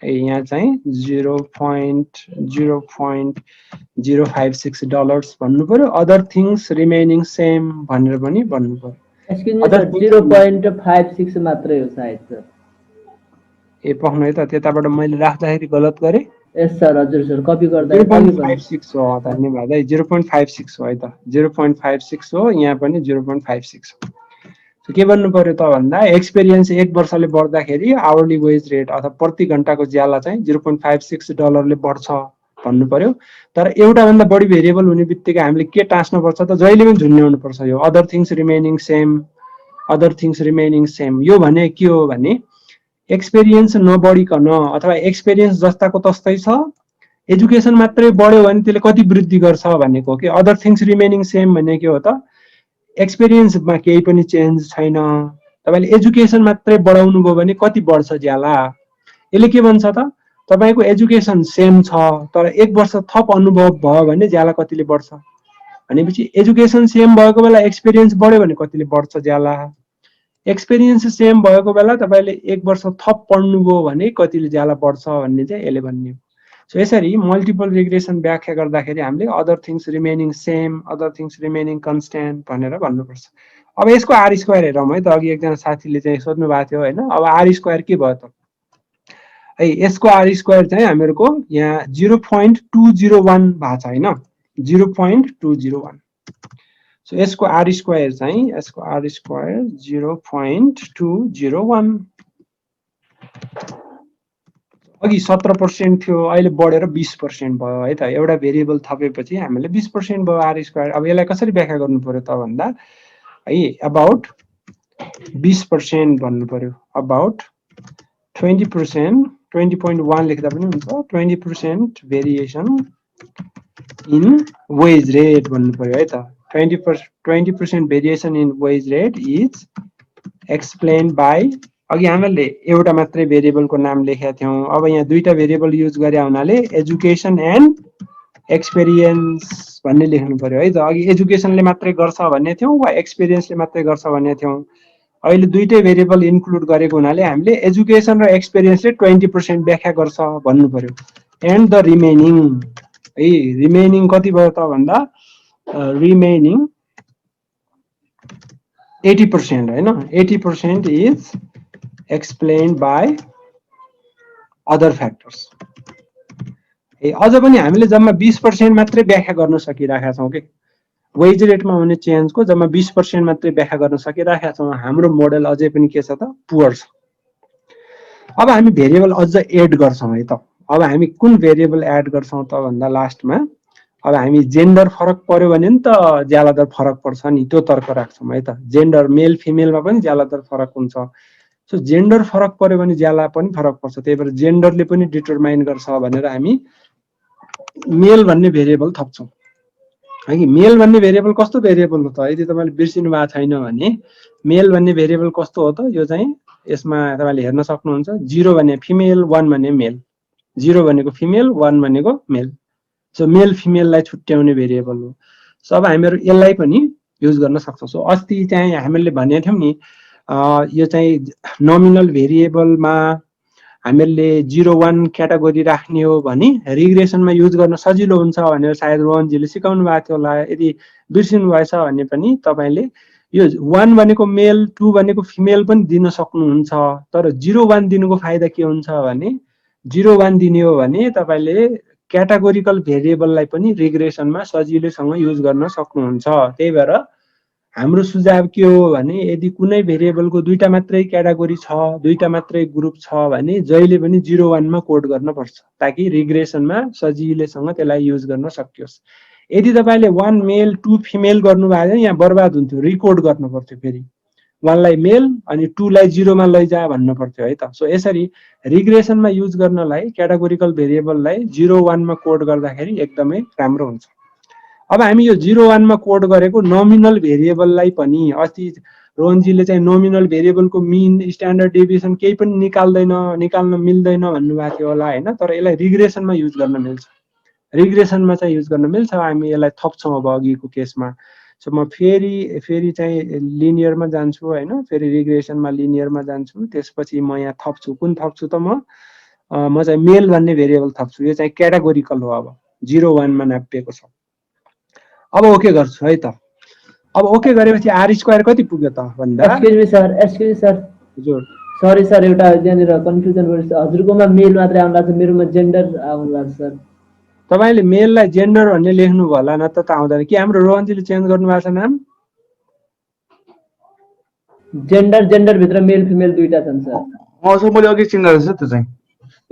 यहाँ चाहिँ 0.056 डलर्स भन्नु पर्यो। अदर थिङ्स रिमेनिङ सेम भनेर पनि भन्नु पर्यो। एक्सक्युज मी सर 0.56 मात्रै हो सायद सर। ए पक्नु है त, त्यताबाट मैले राख्दाखेरि गलत गरेँ। यस सर, हजुर सर, कपी गर्दा 0.56 हो, धन्यवाद है। 0.56 हो है त, 0.56 हो, यहाँ पनि 0.56 हो। के भन्नु पर्यो त भन्दा एक्सपिरियन्स 1 वर्षले बढ्दाखेरि आवरली वेज रेट अथवा प्रति घण्टाको ज्याला चाहिँ 0.56 डलरले बढ्छ भन्नु पर्यो। तर एउटा भन्दा बढी भेरिएबल हुने बित्तिकै हामीले के टाँस्नुपर्छ त, जहिले पनि झुन्ड्याउनु पर्छ यो other things remaining same, other things remaining same. यो भने के हो भने एक्सपिरियन्स नबढिकन अथवा एक्सपिरियन्स जस्ताको तस्तै छ, एजुकेसन मात्रै बढ्यो भने त्यसले कति वृद्धि गर्छ भनेको के। अदर थिङ्स रिमेनिङ सेम भने के हो त, एक्सपिरियन्समा केही पनि चेन्ज छैन, तपाईले एजुकेसन मात्रै बढाउनु भयो भने कति बढ्छ ज्याला। यसले के भन्छ त, तपाईको एजुकेसन सेम छ तर 1 वर्ष थप अनुभव भयो भने ज्याला कतिले बढ्छ भनेपछि एजुकेसन सेम भएको बेला एक्सपिरियन्स बढ्यो भने कतिले बढ्छ ज्याला। एक्सपिरियन्स सेम भएको बेला तपाईले 1 वर्ष थप पढ्नुभयो भने कतिले ज्याला बढ्छ भन्ने चाहिँ यसले भन्ने हो। सो यसरी मल्टिपल रिग्रेसन व्याख्या गर्दाखेरि हामीले other things remaining same, other things remaining constant भनेर भन्नुपर्छ। अब यसको आर स्क्वायर हेरौँ है त, अघि एकजना साथीले चाहिँ सोध्नु भएको थियो होइन। अब आर स्क्वायर के भयो त है, यसको आर स्क्वायर चाहिँ हामीहरूको यहाँ 0.201 भएको छ होइन, 0.201। सो यसको आर स्क्वायर चाहिँ, यसको आर स्क्वायर 0.201। अघि 17% थियो, अहिले बढेर 20% भयो है त। एउटा भेरिएबल थपेपछि हामीले 20% भयो आर स्क्वायर। अब यसलाई कसरी व्याख्या गर्नु पर्यो त भन्दा है अबाउट 20% भन्नु पर्यो, अबाउट 20%, 20.1 लेख्दा पनि हुन्छ, 20% भेरिएसन इन वेज रेट भन्नु पर्यो है त। 20% variation in wage rate is explain by, अघि हामीले एउटा मात्रै भेरिएबलको नाम लेखेका थियौँ, अब यहाँ दुईटा भेरिएबल युज गरे हुनाले एजुकेसन एन्ड एक्सपिरियन्स भन्ने लेख्नु पर्यो है त। अघि एजुकेसनले मात्रै गर्छ भन्ने थियौँ वा एक्सपिरियन्सले मात्रै गर्छ भन्ने थियौँ, अहिले दुईटै भेरिएबल इन्क्लुड गरेको हुनाले हामीले एजुकेसन र एक्सपिरियन्सले 20% व्याख्या गर्छ भन्नु पर्यो। एन्ड द रिमेनिङ है, रिमेनिङ कति भयो त भन्दा रिमेनिङ 80% होइन, 80% is explain by other factors. अझ पनि हामीले जम्मा 20% मात्रै व्याख्या गर्न सकिरहेका छौँ कि वेज रेटमा हुने चेन्जको जम्मा 20% मात्रै व्याख्या गर्न सकिरहेका छौँ। हाम्रो मोडल अझै पनि के छ त, पुअर छ। अब हामी भेरिएबल अझ एड गर्छौँ है त। अब हामी कुन भेरिएबल एड गर्छौँ त भन्दा लास्टमा अब हामी जेन्डर फरक पर्यो भने नि त ज्याला दर फरक पर्छ नि, त्यो तर्क राख्छौँ है त। जेन्डर मेल फिमेलमा पनि ज्याला दर फरक हुन्छ। सो जेन्डर फरक पर्यो भने ज्याला पनि फरक पर्छ, त्यही भएर जेन्डरले पनि डिटरमाइन गर्छ भनेर हामी मेल भन्ने भेरिएबल थप्छौँ है कि। मेल भन्ने भेरिएबल कस्तो भेरिएबल हो त, यदि तपाईँले बिर्सिनु भएको छैन भने मेल भन्ने भेरिएबल कस्तो हो त, यो चाहिँ यसमा तपाईँले हेर्न सक्नुहुन्छ। 0 भने फिमेल, 1 भने मेल, 0 भनेको फिमेल, 1 भनेको मेल। सो मेल फिमेललाई छुट्याउने भेरिएबल हो। सो अब हामीहरू यसलाई पनि युज गर्न सक्छौँ। सो अस्ति चाहिँ हामीले भनेको थियौँ नि, यो चाहिँ नोमिनल भेरिएबलमा हामीले 0-1 क्याटेगोरी राख्ने हो भने रिग्रेसनमा युज गर्न सजिलो हुन्छ भनेर सायद रोहनजीले सिकाउनु भएको थियो होला। यदि बिर्सिनु भएछ भने पनि तपाईँले यो 1 भनेको मेल, 2 भनेको फिमेल पनि दिन सक्नुहुन्छ। तर 0-1 दिनुको फाइदा के हुन्छ भने 0-1 दिने हो भने तपाईँले क्याटेगोरिकल भेरिएबललाई पनि रिग्रेसनमा सजिलैसँग युज गर्न सक्नुहुन्छ। त्यही भएर हाम्रो सुझाव के हो भने यदि कुनै भेरिएबलको दुईटा मात्रै क्याटेगोरी छ, दुईटा मात्रै ग्रुप छ भने जहिले पनि 0-1 मा कोड गर्न पर्छ ताकि रिग्रेसनमा सजिलैसँग त्यसलाई युज गर्न सकियोस्। यदि तपाईँले 1 मेल 2 फिमेल गर्नुभयो भने यहाँ बर्बाद हुन्थ्यो, रिकोड गर्नु पर्थ्यो, फेरि 1 लाई मेल अनि 2 लाई 0 मा लैजा भन्नु पर्थ्यो है त। सो यसरी रिग्रेसनमा युज गर्नलाई क्याटेगोरिकल भेरिएबललाई 0-1 मा कोड गर्दाखेरि एकदमै राम्रो हुन्छ। अब हामी यो 0-1 मा कोड गरेको नोमिनल भेरिएबललाई पनि अस्ति रोहनजीले चाहिँ नोमिनल भेरिएबलको मिन, स्ट्यान्डर्ड डेभिएसन केही पनि निकाल्न मिल्दैन भन्नुभएको थियो होला होइन। तर यसलाई रिग्रेसनमा युज गर्न मिल्छ। रिग्रेसनमा चाहिँ युज गर्न मिल्छ। हामी यसलाई थप्छौँ अब अघिको केसमा। सो म फेरि चाहिँ लिनियरमा जान्छु हैन, फेरि रिग्रेसनमा लिनियरमा जान्छु, त्यसपछि म यहाँ थप्छु। कुन थप्छु त म चाहिँ मेल भन्ने भेरिएबल थप्छु। यो चाहिँ क्याटेगोरिकल हो। अब 0 1 मा नापिएको छ। अब ओके गर्छु है त। अब ओके गरेपछि आर स्क्वायर कति पुग्यो त भन्दा, एक्सक्युज मी सर हजुर सरी सर, एउटा त्यहाँनिर कन्फ्युजन भयो। हजुरकोमा मेल मात्रै आउनु भएको छ, मेरोमा जेन्डर आउनु भएको छ सर। तपाईले मेललाई जेन्डर भन्ने लेख्नु भयो होला, नत्र त आउँदैन। कि हाम्रो रोहनजीले चेन्ज गर्नु भएको छ नाम? जेन्डर भित्र मेल फिमेल दुईटा छन् सर। सर मैले अघि चेन्ज गरेको छु त्यो चाहिँ।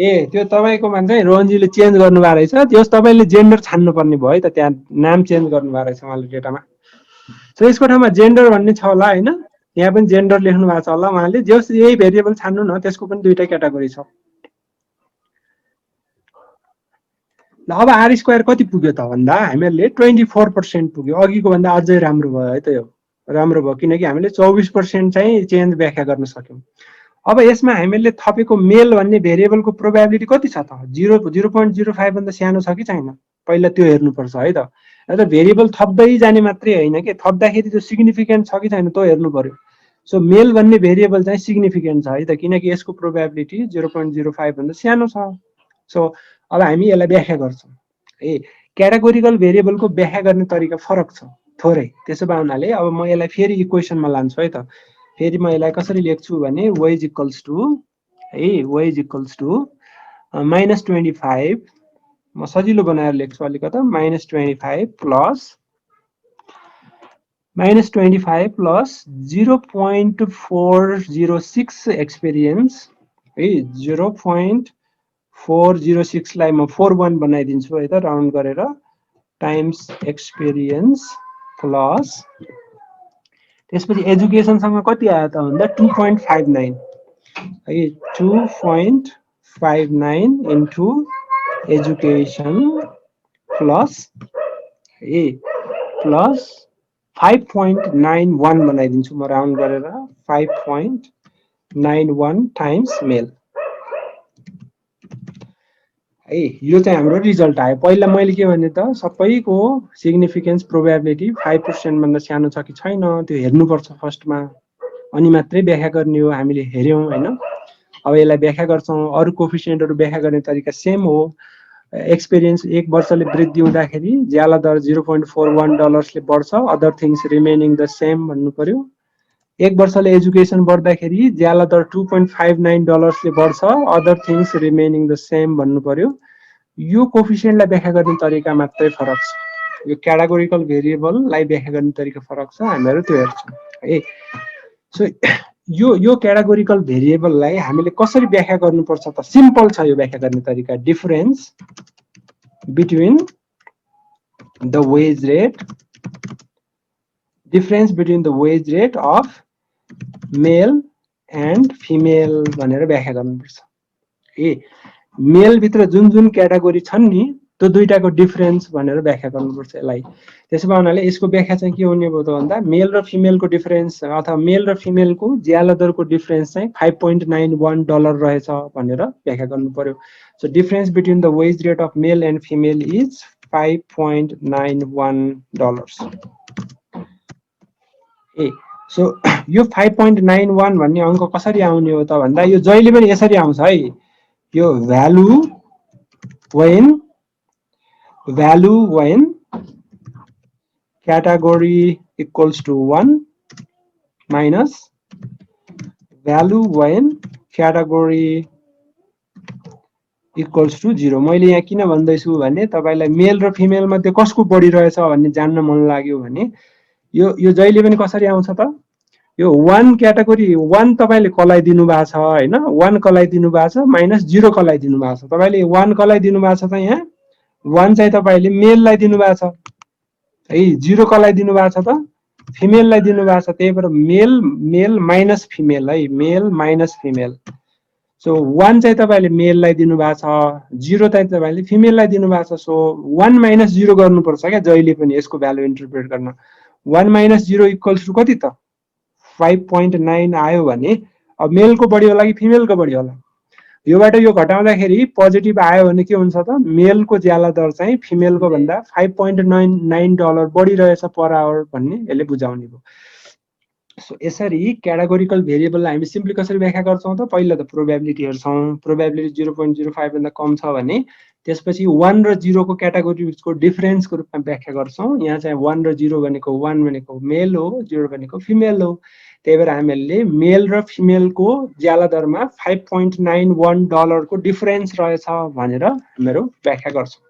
ए त्यो तपाईँकोमा चाहिँ रोहनजीले चेन्ज गर्नु भएको रहेछ। त्यस तपाईँले जेन्डर छान्नु पर्ने भयो है त, त्यहाँ नाम चेन्ज गर्नु भएको रहेछ उहाँले डेटामा। सो यसको ठाउँमा जेन्डर भन्ने छ होला हैन, यहाँ पनि जेन्डर लेख्नु भएको छ होला उहाँले। जस यही भेरिएबल छान्नु न, त्यसको पनि दुईटा क्याटेगोरी छ। ल अब आर स्क्वायर कति पुग्यो त भन्दा हामीहरूले 24% पुग्यो। अघिको भन्दा अझै राम्रो भयो है त। यो राम्रो भयो किनकि हामीले 24% चाहिँ चेन्ज व्याख्या गर्न सक्यौँ। अब यसमा हामीले थपेको मेल भन्ने भेरिएबलको प्रोबेबिलिटी कति छ त? 0.05 भन्दा सानो छ कि छैन, पहिला त्यो हेर्नुपर्छ है त। र भेरिएबल थप्दै जाने मात्रै होइन कि, थप्दाखेरि त्यो सिग्निफिकेन्ट छ कि छैन त्यो हेर्नु पर्यो। सो मेल भन्ने भेरिएबल चाहिँ सिग्निफिकेन्ट छ है त, किनकि यसको प्रोबेबिलिटी 0.05 भन्दा सानो छ। सो अब हामी यसलाई व्याख्या गर्छौँ। क्याटेगोरिकल भेरिएबलको व्याख्या गर्ने तरिका फरक छ थोरै। त्यसो भए हुनाले अब म यसलाई फेरि इक्वेसनमा लान्छु है त। फेरि म यसलाई कसरी लेख्छु भने y इज इक्वल्स टु -25, म सजिलो बनाएर लेख्छु अलिकता, -25 प्लस 0.406 एक्सपिरियन्स है। 0.406 लाई म 41 बनाइदिन्छु है त राउन्ड गरेर, टाइम्स एक्सपिरियन्स प्लस त्यसपछि एजुकेसनसँग कति आयो त भन्दा 2.59 है। 2.59 इन्टु एजुकेसन प्लस 5.91 बनाइदिन्छु म राउन्ड गरेर, 5.91 टाइम्स मेल है। यो चाहिँ हाम्रो रिजल्ट आयो। पहिला मैले के भने त, सबैको सिग्निफिकेन्स प्रोबेबिलिटी 5% भन्दा सानो छ कि छैन त्यो हेर्नुपर्छ फर्स्टमा, अनि मात्रै व्याख्या गर्ने हो। हामीले हेर्यौँ हैन। अब यसलाई व्याख्या गर्छौँ। अरू कोफिसिएन्टहरू व्याख्या गर्ने तरिका सेम हो। एक्सपिरियन्स 1 वर्षले वृद्धि हुँदाखेरि ज्याला दर $0.41ले बढ्छ, other things remaining the same भन्नु पर्यो। 1 वर्षले एजुकेसन बढ्दाखेरि ज्याला दर $2.59ले बढ्छ, other things remaining the same भन्नु पर्यो। यो कोफिसिएन्टलाई व्याख्या गर्ने तरिका मात्रै फरक छ। यो क्याटेगोरिकल भेरिएबललाई व्याख्या गर्ने तरिका फरक छ, हामीहरू त्यो हेर्छौँ है। सो यो क्याटेगोरिकल भेरिएबललाई हामीले कसरी व्याख्या गर्नुपर्छ त? सिम्पल छ यो व्याख्या गर्ने तरिका। Difference between the wage rate of male and female भनेर व्याख्या गर्नुपर्छ। मेल भित्र जुन जुन क्याटेगोरी छन् नि, त्यो दुईटाको डिफरेन्स भनेर व्याख्या गर्नुपर्छ यसलाई। त्यसो भए हुनाले यसको व्याख्या चाहिँ के हुने भयो त भन्दा, मेल र फिमेलको डिफरेन्स अथवा मेल र फिमेलको ज्याला दरको डिफरेन्स चाहिँ $5.91 रहेछ भनेर व्याख्या गर्नु पर्यो। So difference between the wage rate of male and female is $5.91। So यो 5.91 भन्ने अङ्क कसरी आउने हो त भन्दा, यो जहिले पनि यसरी आउँछ है। यो value when category equals to 1 minus value when category equals to 0। मैले यहाँ किन भन्दैछु भने तपाईलाई मेल र फिमेल मध्ये कसको बढी रहेछ भन्ने जान्न मन लाग्यो भने यो जहिले पनि कसरी आउँछ त? यो 1 क्याटेगोरी 1 तपाईले कसलाई दिनु भएको छ हैन, 1 कसलाई दिनु भएको छ माइनस 0 कसलाई दिनु भएको छ। तपाईले 1 कसलाई दिनु भएको छ त यहाँ 1 चाहिँ तपाईले मेललाई दिनु भएको छ है, 0 कसलाई दिनु भएको छ त फिमेललाई दिनु भएको छ। त्यही भएर मेल माइनस फिमेल है, मेल माइनस फिमेल। सो 1 चाहिँ तपाईले मेललाई दिनु भएको छ, 0 चाहिँ तपाईले फिमेललाई दिनु भएको छ। सो 1 माइनस 0 गर्नुपर्छ क्या जहिले पनि यसको भ्यालु इन्टरप्रेट गर्न। 1 माइनस 0 इक्वल्स टु कति त 5.9 आयो भने अब मेलको बढी होला कि फिमेलको बढी होला? योबाट यो घटाउँदाखेरि पोजिटिभ आयो भने के हुन्छ त, मेलको ज्याला दर चाहिँ फिमेलको भन्दा $5.99 बढी रहेछ पर आवर भन्ने यसले बुझाउने भयो। सो यसरी क्याटेगोरिकल भेरिएबललाई हामी सिम्पली कसरी व्याख्या गर्छौँ त, पहिला त प्रोबेबिलिटी हेर्छौँ। प्रोबेबिलिटी 0.05 भन्दा कम छ भने त्यसपछि 1 र 0 को क्याटेगोरीको डिफरेन्सको रूपमा व्याख्या गर्छौँ। यहाँ चाहिँ 1 र 0 भनेको 1 भनेको मेल हो, 0 भनेको फिमेल हो। त्यही भएर हामीले मेल र फिमेलको ज्याला दरमा $5.91 को डिफरेन्स रहेछ भनेर हामीहरू व्याख्या गर्छौँ।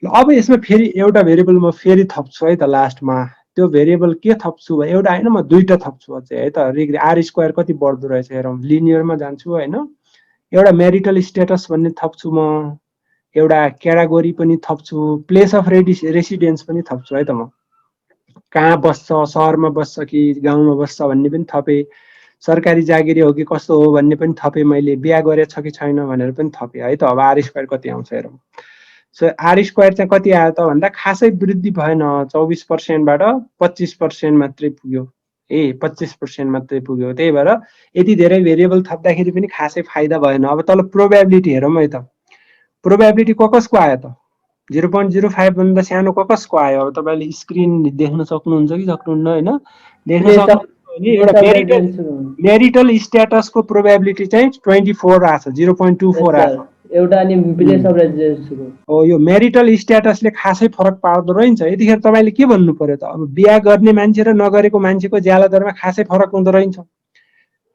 ल अब यसमा फेरि एउटा भेरिएबल म फेरि थप्छु है त लास्टमा। त्यो भेरिएबल के थप्छु भने एउटा होइन म दुईटा थप्छु अझै है त। आर स्क्वायर कति बढ्दो रहेछ हेरौँ। लिनियरमा जान्छु होइन, एउटा म्यारिटल स्टेटस भन्ने थप्छु म, एउटा क्याटेगोरी पनि थप्छु, प्लेस अफ रेसिडेन्स पनि थप्छु है त म। कहाँ बस्छ, सहरमा बस्छ कि गाउँमा बस्छ भन्ने पनि थपेँ, सरकारी जागिरी हो कि कस्तो हो भन्ने पनि थपेँ, मैले बिहा गरेछ कि छैन भनेर पनि थपेँ है त। अब आर स्क्वायर कति आउँछ हेरौँ। सो आर स्क्वायर चाहिँ कति आयो त भन्दा खासै वृद्धि भएन, 24%बाट 25% मात्रै पुग्यो। 25% मात्रै पुग्यो। त्यही भएर यति धेरै भेरिएबल थप्दाखेरि पनि खासै फाइदा भएन। अब तल प्रोबेबिलिटी हेरौँ है त। प्रोबेबिलिटी कसको आयो त, 0.05 भन्दा सानो कसको आयो। अब तपाईँले स्क्रिन देख्न सक्नुहुन्छ कि सक्नुहुन्न होइन, देख्न सक्नुहुन्छ भने एउटा म्यारिटल स्ट्याटसको प्रोबेबिलिटी चाहिँ 24 आछ, 0.24 आछ एउटा। अनि प्लेस अफ रेसिडेन्सको हो, यो म्यारिटल स्ट्याटसले खासै फरक पार्दो रहेछ। यतिखेर तपाईँले के भन्नु पर्यो त, अब बिहा गर्ने मान्छे र नगरेको मान्छेको ज्याला दरमा खासै फरक हुँदो रहेछ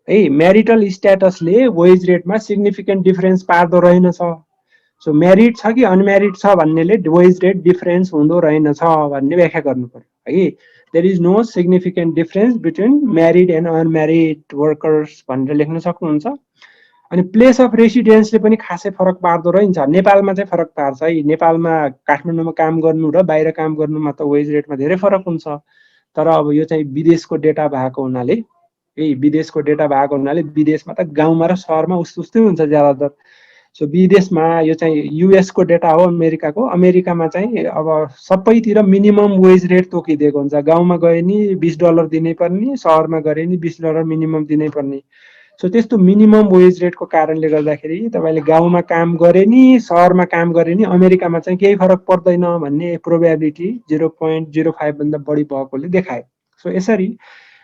है। म्यारिटल स्ट्याटसले वेज रेटमा सिग्निफिकेन्ट डिफरेन्स पार्दो रहेनछ। सो म्यारिड छ कि अनम्यारिड छ भन्नेले वेज रेट डिफरेन्स हुँदो रहेनछ भन्ने व्याख्या गर्नु पर्यो है। There is no significant difference between married and unmarried workers भनेर लेख्न सक्नुहुन्छ। अनि प्लेस अफ रेसिडेन्सले पनि खासै फरक पार्दो रहेछ। नेपालमा चाहिँ फरक पार्छ है। नेपालमा काठमाडौँमा काम गर्नु र बाहिर काम गर्नुमा त वेज रेटमा धेरै फरक हुन्छ। तर अब यो चाहिँ विदेशको डेटा भएको हुनाले विदेशको डेटा भएको हुनाले विदेशमा त गाउँमा र सहरमा उस्तै हुन्छ ज्यादातर। सो विदेशमा यो चाहिँ युएसको डेटा हो, अमेरिकाको। अमेरिकामा चाहिँ अब सबैतिर मिनिमम वेज रेट तोकिदिएको हुन्छ। गाउँमा गए नि $20 दिनै पर्ने, सहरमा गए नि $20 मिनिमम दिनै पर्ने। सो त्यस्तो मिनिमम वेज रेटको कारणले गर्दाखेरि तपाईँले गाउँमा काम गरे नि सहरमा काम गरे नि अमेरिकामा चाहिँ केही फरक पर्दैन भन्ने प्रोबेबिलिटी 0.05 भन्दा बढी भएकोले देखायो। सो यसरी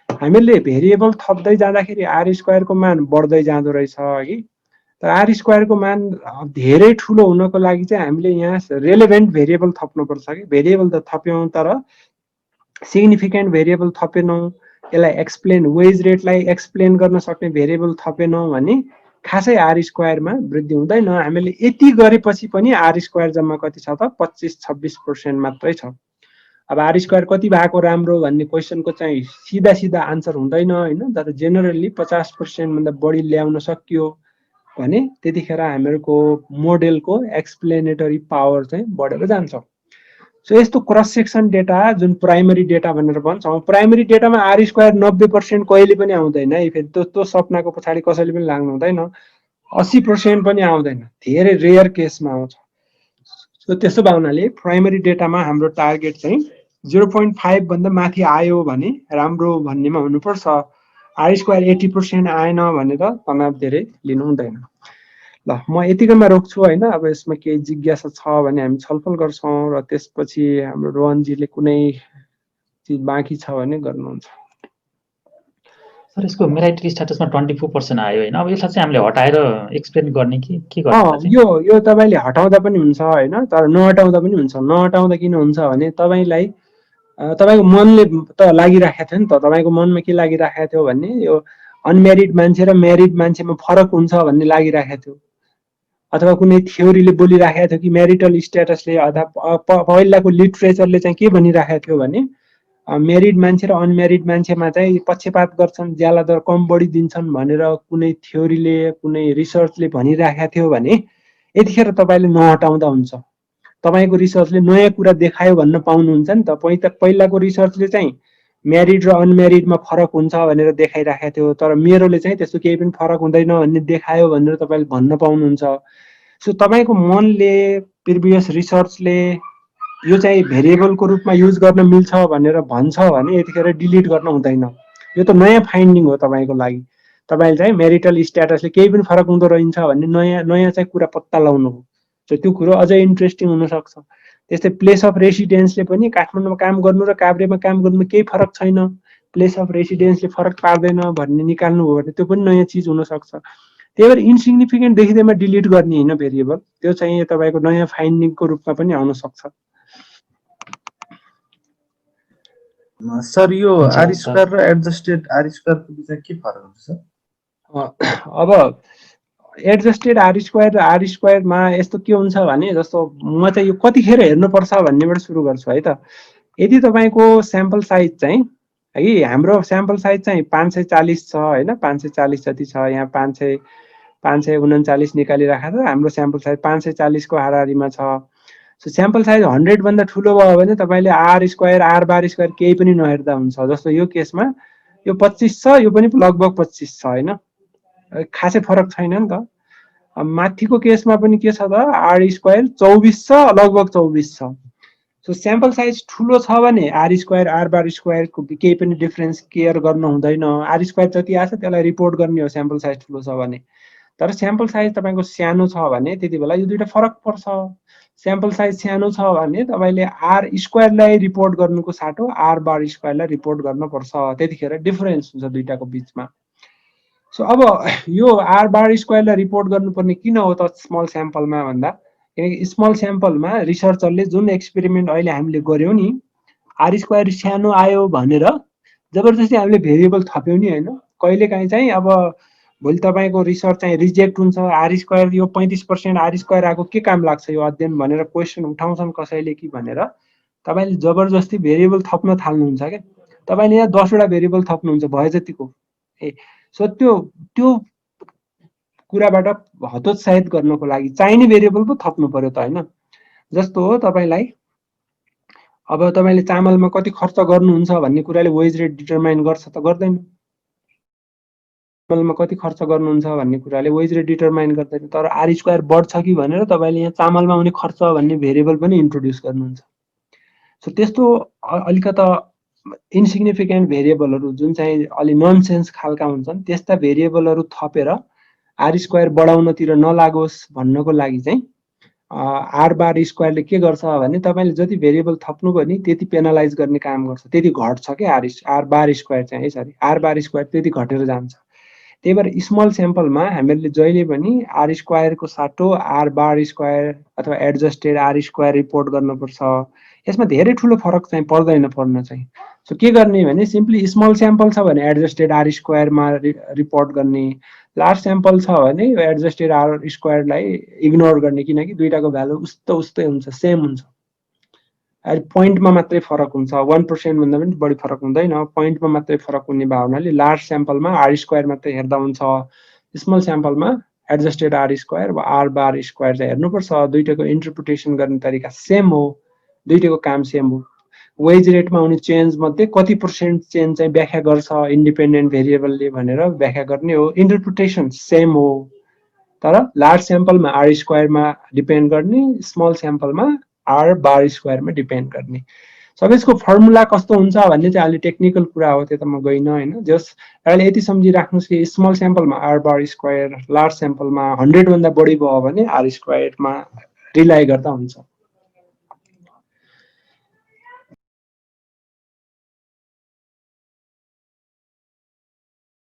हामीले भेरिएबल थप्दै जाँदाखेरि आर स्क्वायरको मान बढ्दै जाँदो रहेछ कि। तर आर स्क्वायरको मान धेरै ठुलो हुनको लागि चाहिँ हामीले यहाँ रेलेभेन्ट भेरिएबल थप्नुपर्छ कि। भेरिएबल त थप्यौँ तर सिग्निफिकेन्ट भेरिएबल थपेनौँ, यसलाई एक्सप्लेन वेज रेटलाई एक्सप्लेन गर्न सक्ने भेरिएबल थपेनौँ भने खासै आर स्क्वायरमा वृद्धि हुँदैन। हामीले यति गरेपछि पनि आर स्क्वायर जम्मा कति छ त, 25-26% मात्रै छ। अब आर स्क्वायर कति भएको राम्रो भन्ने क्वेसनको चाहिँ सिधा सिधा आन्सर हुँदैन होइन। तर जेनरली 50% भन्दा बढी ल्याउन सकियो भने त्यतिखेर हामीहरूको मोडेलको एक्सप्लेनेटरी पावर चाहिँ बढेर जान्छ। सो यस्तो क्रस सेक्सन डेटा जुन प्राइमरी डेटा भनेर भन्छौँ, प्राइमरी डेटामा आर स्क्वायर 90% कहिले पनि आउँदैन है। फेरि त्यो सपनाको पछाडि कसैले पनि लाग्नु हुँदैन। 80% पनि आउँदैन, धेरै रेयर केसमा आउँछ। सो त्यसो भावनाले प्राइमरी डेटामा हाम्रो टार्गेट चाहिँ 0.5 भन्दा माथि आयो भने राम्रो भन्नेमा हुनुपर्छ। आर स्क्वायर 80% आएन भने त तनाव धेरै लिनु हुँदैन। ल म यतिकैमा रोक्छु होइन। अब यसमा केही जिज्ञासा छ भने हामी छलफल गर्छौँ र त्यसपछि हाम्रो रोहनजीले कुनै चिज बाँकी छ भने गर्नुहुन्छ। सर यसको मेरिट स्ट्याटसमा 24% आयो होइन। अब यसलाई चाहिँ हामीले हटाएर एक्सप्लेन गर्ने कि के गर्ने? यो तपाईँले हटाउँदा पनि हुन्छ होइन, तर नहटाउँदा पनि हुन्छ। नहटाउँदा किन हुन्छ भने तपाईँलाई तपाईँको मनले त लागिराखेको थियो नि त। तपाईँको मनमा के लागिराखेको थियो भने यो अनम्यारिड मान्छे र म्यारिड मान्छेमा फरक हुन्छ भन्ने लागिराखेको थियो, अथवा कुनै थ्योरीले बोलिराखेको थियो कि म्यारिटल स्ट्याटसले अथवा पहिलाको लिटरेचरले चाहिँ के भनिराखेको थियो भने म्यारिड मान्छे र अनम्यारिड मान्छेमा चाहिँ पक्षपात गर्छन्, ज्याला दर कम बढी दिन्छन् भनेर कुनै थ्योरीले कुनै रिसर्चले भनिराखेको थियो भने यतिखेर तपाईँले नहटाउँदा हुन्छ। तपाईँको रिसर्चले नयाँ कुरा देखायो भन्न पाउनुहुन्छ नि त। पहिलाको रिसर्चले चाहिँ म्यारिड र अनम्यारिडमा फरक हुन्छ भनेर देखाइराखेको थियो, तर मेरोले चाहिँ त्यस्तो केही पनि फरक हुँदैन भन्ने देखायो भनेर तपाईँले भन्न पाउनुहुन्छ। सो तपाईँको मनले प्रिभियस रिसर्चले यो चाहिँ भेरिएबलको रूपमा युज गर्न मिल्छ भनेर भन्छ भने यतिखेर डिलिट गर्न हुँदैन। यो त नयाँ फाइन्डिङ हो तपाईँको लागि। तपाईँले चाहिँ मेरिटल स्ट्याटसले केही पनि फरक हुँदो रहन्छ भन्ने नयाँ चाहिँ कुरा पत्ता लगाउनु हो। सो त्यो कुरो अझै इन्ट्रेस्टिङ हुनसक्छ। त्यस्तै प्लेस अफ रेसिडेन्सले पनि काठमाडौँमा काम गर्नु र काभ्रेमा काम गर्नुमा केही फरक छैन, प्लेस अफ रेसिडेन्सले फरक पार्दैन भन्ने निकाल्नु हो भने त्यो पनि नयाँ चिज हुनसक्छ। त्यही भएर इन्सिग्निफिकेन्ट देखिँदैमा डिलिट गर्ने होइन भेरिएबल, त्यो चाहिँ तपाईँको नयाँ फाइन्डिङको रूपमा पनि आउन सक्छ। सर यो आर स्क्वायर र एडजस्टेड आर स्क्वायरको बिचमा के फरक हुन्छ सर? अब एडजस्टेड आर स्क्वायर र आर स्क्वायरमा यस्तो के हुन्छ भने, जस्तो म चाहिँ यो कतिखेर हेर्नुपर्छ भन्नेबाट सुरु गर्छु है त। यदि तपाईँको स्याम्पल साइज चाहिँ है, हाम्रो स्याम्पल साइज चाहिँ 540 छ होइन, 540 जति छ, यहाँ 539 निकालिराखेको छ। हाम्रो स्याम्पल साइज 540 को हाराहारीमा छ। सो स्याम्पल साइज 100 भन्दा ठुलो भयो भने तपाईँले R square R bar square केही पनि नहेर्दा हुन्छ। जस्तो यो केसमा यो 25 छ, यो पनि लगभग 25 छ होइन, खासै फरक छैन नि त। माथिको केसमा पनि के छ त, आर स्क्वायर 24 छ, लगभग 24 छ। सो स्याम्पल साइज ठुलो छ भने आर स्क्वायर आर बार स्क्वायरको केही पनि डिफरेन्स केयर गर्नु हुँदैन। आर स्क्वायर जति आछ त्यसलाई रिपोर्ट गर्ने हो स्याम्पल साइज ठुलो छ भने। तर स्याम्पल साइज तपाईँको सानो छ भने त्यति बेला यो दुईटा फरक पर्छ। स्याम्पल साइज सानो छ भने तपाईँले आर स्क्वायरलाई रिपोर्ट गर्नुको साटो आर बार स्क्वायरलाई रिपोर्ट गर्नुपर्छ, त्यतिखेर डिफरेन्स हुन्छ दुईटाको बिचमा। सो अब यो आर बार स्क्वायरलाई रिपोर्ट गर्नुपर्ने किन हो त स्मल स्याम्पलमा भन्दा, किनकि स्मल स्याम्पलमा रिसर्चरले जुन एक्सपेरिमेन्ट अहिले हामीले गऱ्यौँ नि, आर स्क्वायर सानो आयो भनेर जबरजस्ती हामीले भेरिएबल थप्यौँ नि होइन। कहिलेकाहीँ चाहिँ अब भोलि तपाईँको रिसर्च चाहिँ रिजेक्ट हुन्छ, आर स्क्वायर यो 35% आर स्क्वायर आएको के काम लाग्छ यो अध्ययन भनेर क्वेसन उठाउँछन् कसैले कि भनेर तपाईँले जबरजस्ती भेरिएबल थप्न थाल्नुहुन्छ क्या। तपाईँले यहाँ 10 वटा भेरिएबल थप्नुहुन्छ भए जतिको। सो त्यो कुराबाट हतोत्साहित गर्नको लागि चाहिने भेरिएबल पो थप्नु पर्यो त होइन। जस्तो हो तपाईँलाई अब तपाईँले चामलमा कति खर्च गर्नुहुन्छ भन्ने कुराले वेज रेट डिटरमाइन गर्छ त गर्दैन। चामलमा कति खर्च गर्नुहुन्छ भन्ने कुराले वेज रेट डिटरमाइन गर्दैन। तर आर स्क्वायर बढ्छ कि भनेर तपाईँले यहाँ चामलमा आउने खर्च भन्ने भेरिएबल पनि इन्ट्रोड्युस गर्नुहुन्छ। सो त्यस्तो अलिकता इन्सिग्निफिकेन्ट भेरिएबलहरू जुन चाहिँ अलि ननसेन्स खालका हुन्छन् त्यस्ता भेरिएबलहरू थपेर आर स्क्वायर बढाउनतिर नलागोस् भन्नको लागि चाहिँ आर बार स्क्वायरले के गर्छ भने तपाईँले जति भेरिएबल थप्नुभयो नि त्यति पेनलाइज गर्ने काम गर्छ, त्यति घट्छ क्या आर बार स्क्वायर चाहिँ है, सरी आर बार स्क्वायर त्यति घटेर जान्छ। त्यही भएर स्मल स्याम्पलमा हामीले जहिले पनि आर स्क्वायरको साटो आर बार स्क्वायर अथवा एडजस्टेड आर स्क्वायर रिपोर्ट गर्नुपर्छ। यसमा धेरै ठुलो फरक चाहिँ पर्दैन पर्न चाहिँ। सो के गर्ने भने सिम्पली स्मल स्याम्पल छ भने एडजस्टेड आर स्क्वायरमा रिपोर्ट गर्ने, लार्ज स्याम्पल छ भने एडजस्टेड आर स्क्वायरलाई इग्नोर गर्ने, किनकि दुईटाको भ्यालु उस्तै हुन्छ, सेम हुन्छ। पोइन्टमा मात्रै फरक हुन्छ, 1% भन्दा पनि बढी फरक हुँदैन, पोइन्टमा मात्रै फरक हुने भावनाले लार्ज स्याम्पलमा आर स्क्वायर मात्रै हेर्दा हुन्छ, स्मल स्याम्पलमा एडजस्टेड आर स्क्वायर वा आर बार स्क्वायर चाहिँ हेर्नुपर्छ। दुईटाको इन्टरप्रिटेसन गर्ने तरिका सेम हो, दुईटाको काम सेम हो। वेज रेटमा आउने चेन्ज मध्ये कति % चेन्ज चाहिँ व्याख्या गर्छ इन्डिपेन्डेन्ट भेरिएबलले भनेर व्याख्या गर्ने हो, इन्टरप्रिटेसन सेम हो। तर लार्ज स्याम्पलमा आर स्क्वायरमा डिपेन्ड गर्ने, स्मल स्याम्पलमा आर बार स्क्वायरमा डिपेन्ड गर्ने। सब यसको फर्मुला कस्तो हुन्छ भन्ने चाहिँ अलि टेक्निकल कुरा हो, त्यो त म गइनँ होइन। जस अहिले यति सम्झिराख्नुहोस् कि स्मल स्याम्पलमा आर बार स्क्वायर, लार्ज स्याम्पलमा 100 भन्दा बढी भयो भने आर स्क्वायरमा रिलाइ गर्दा हुन्छ।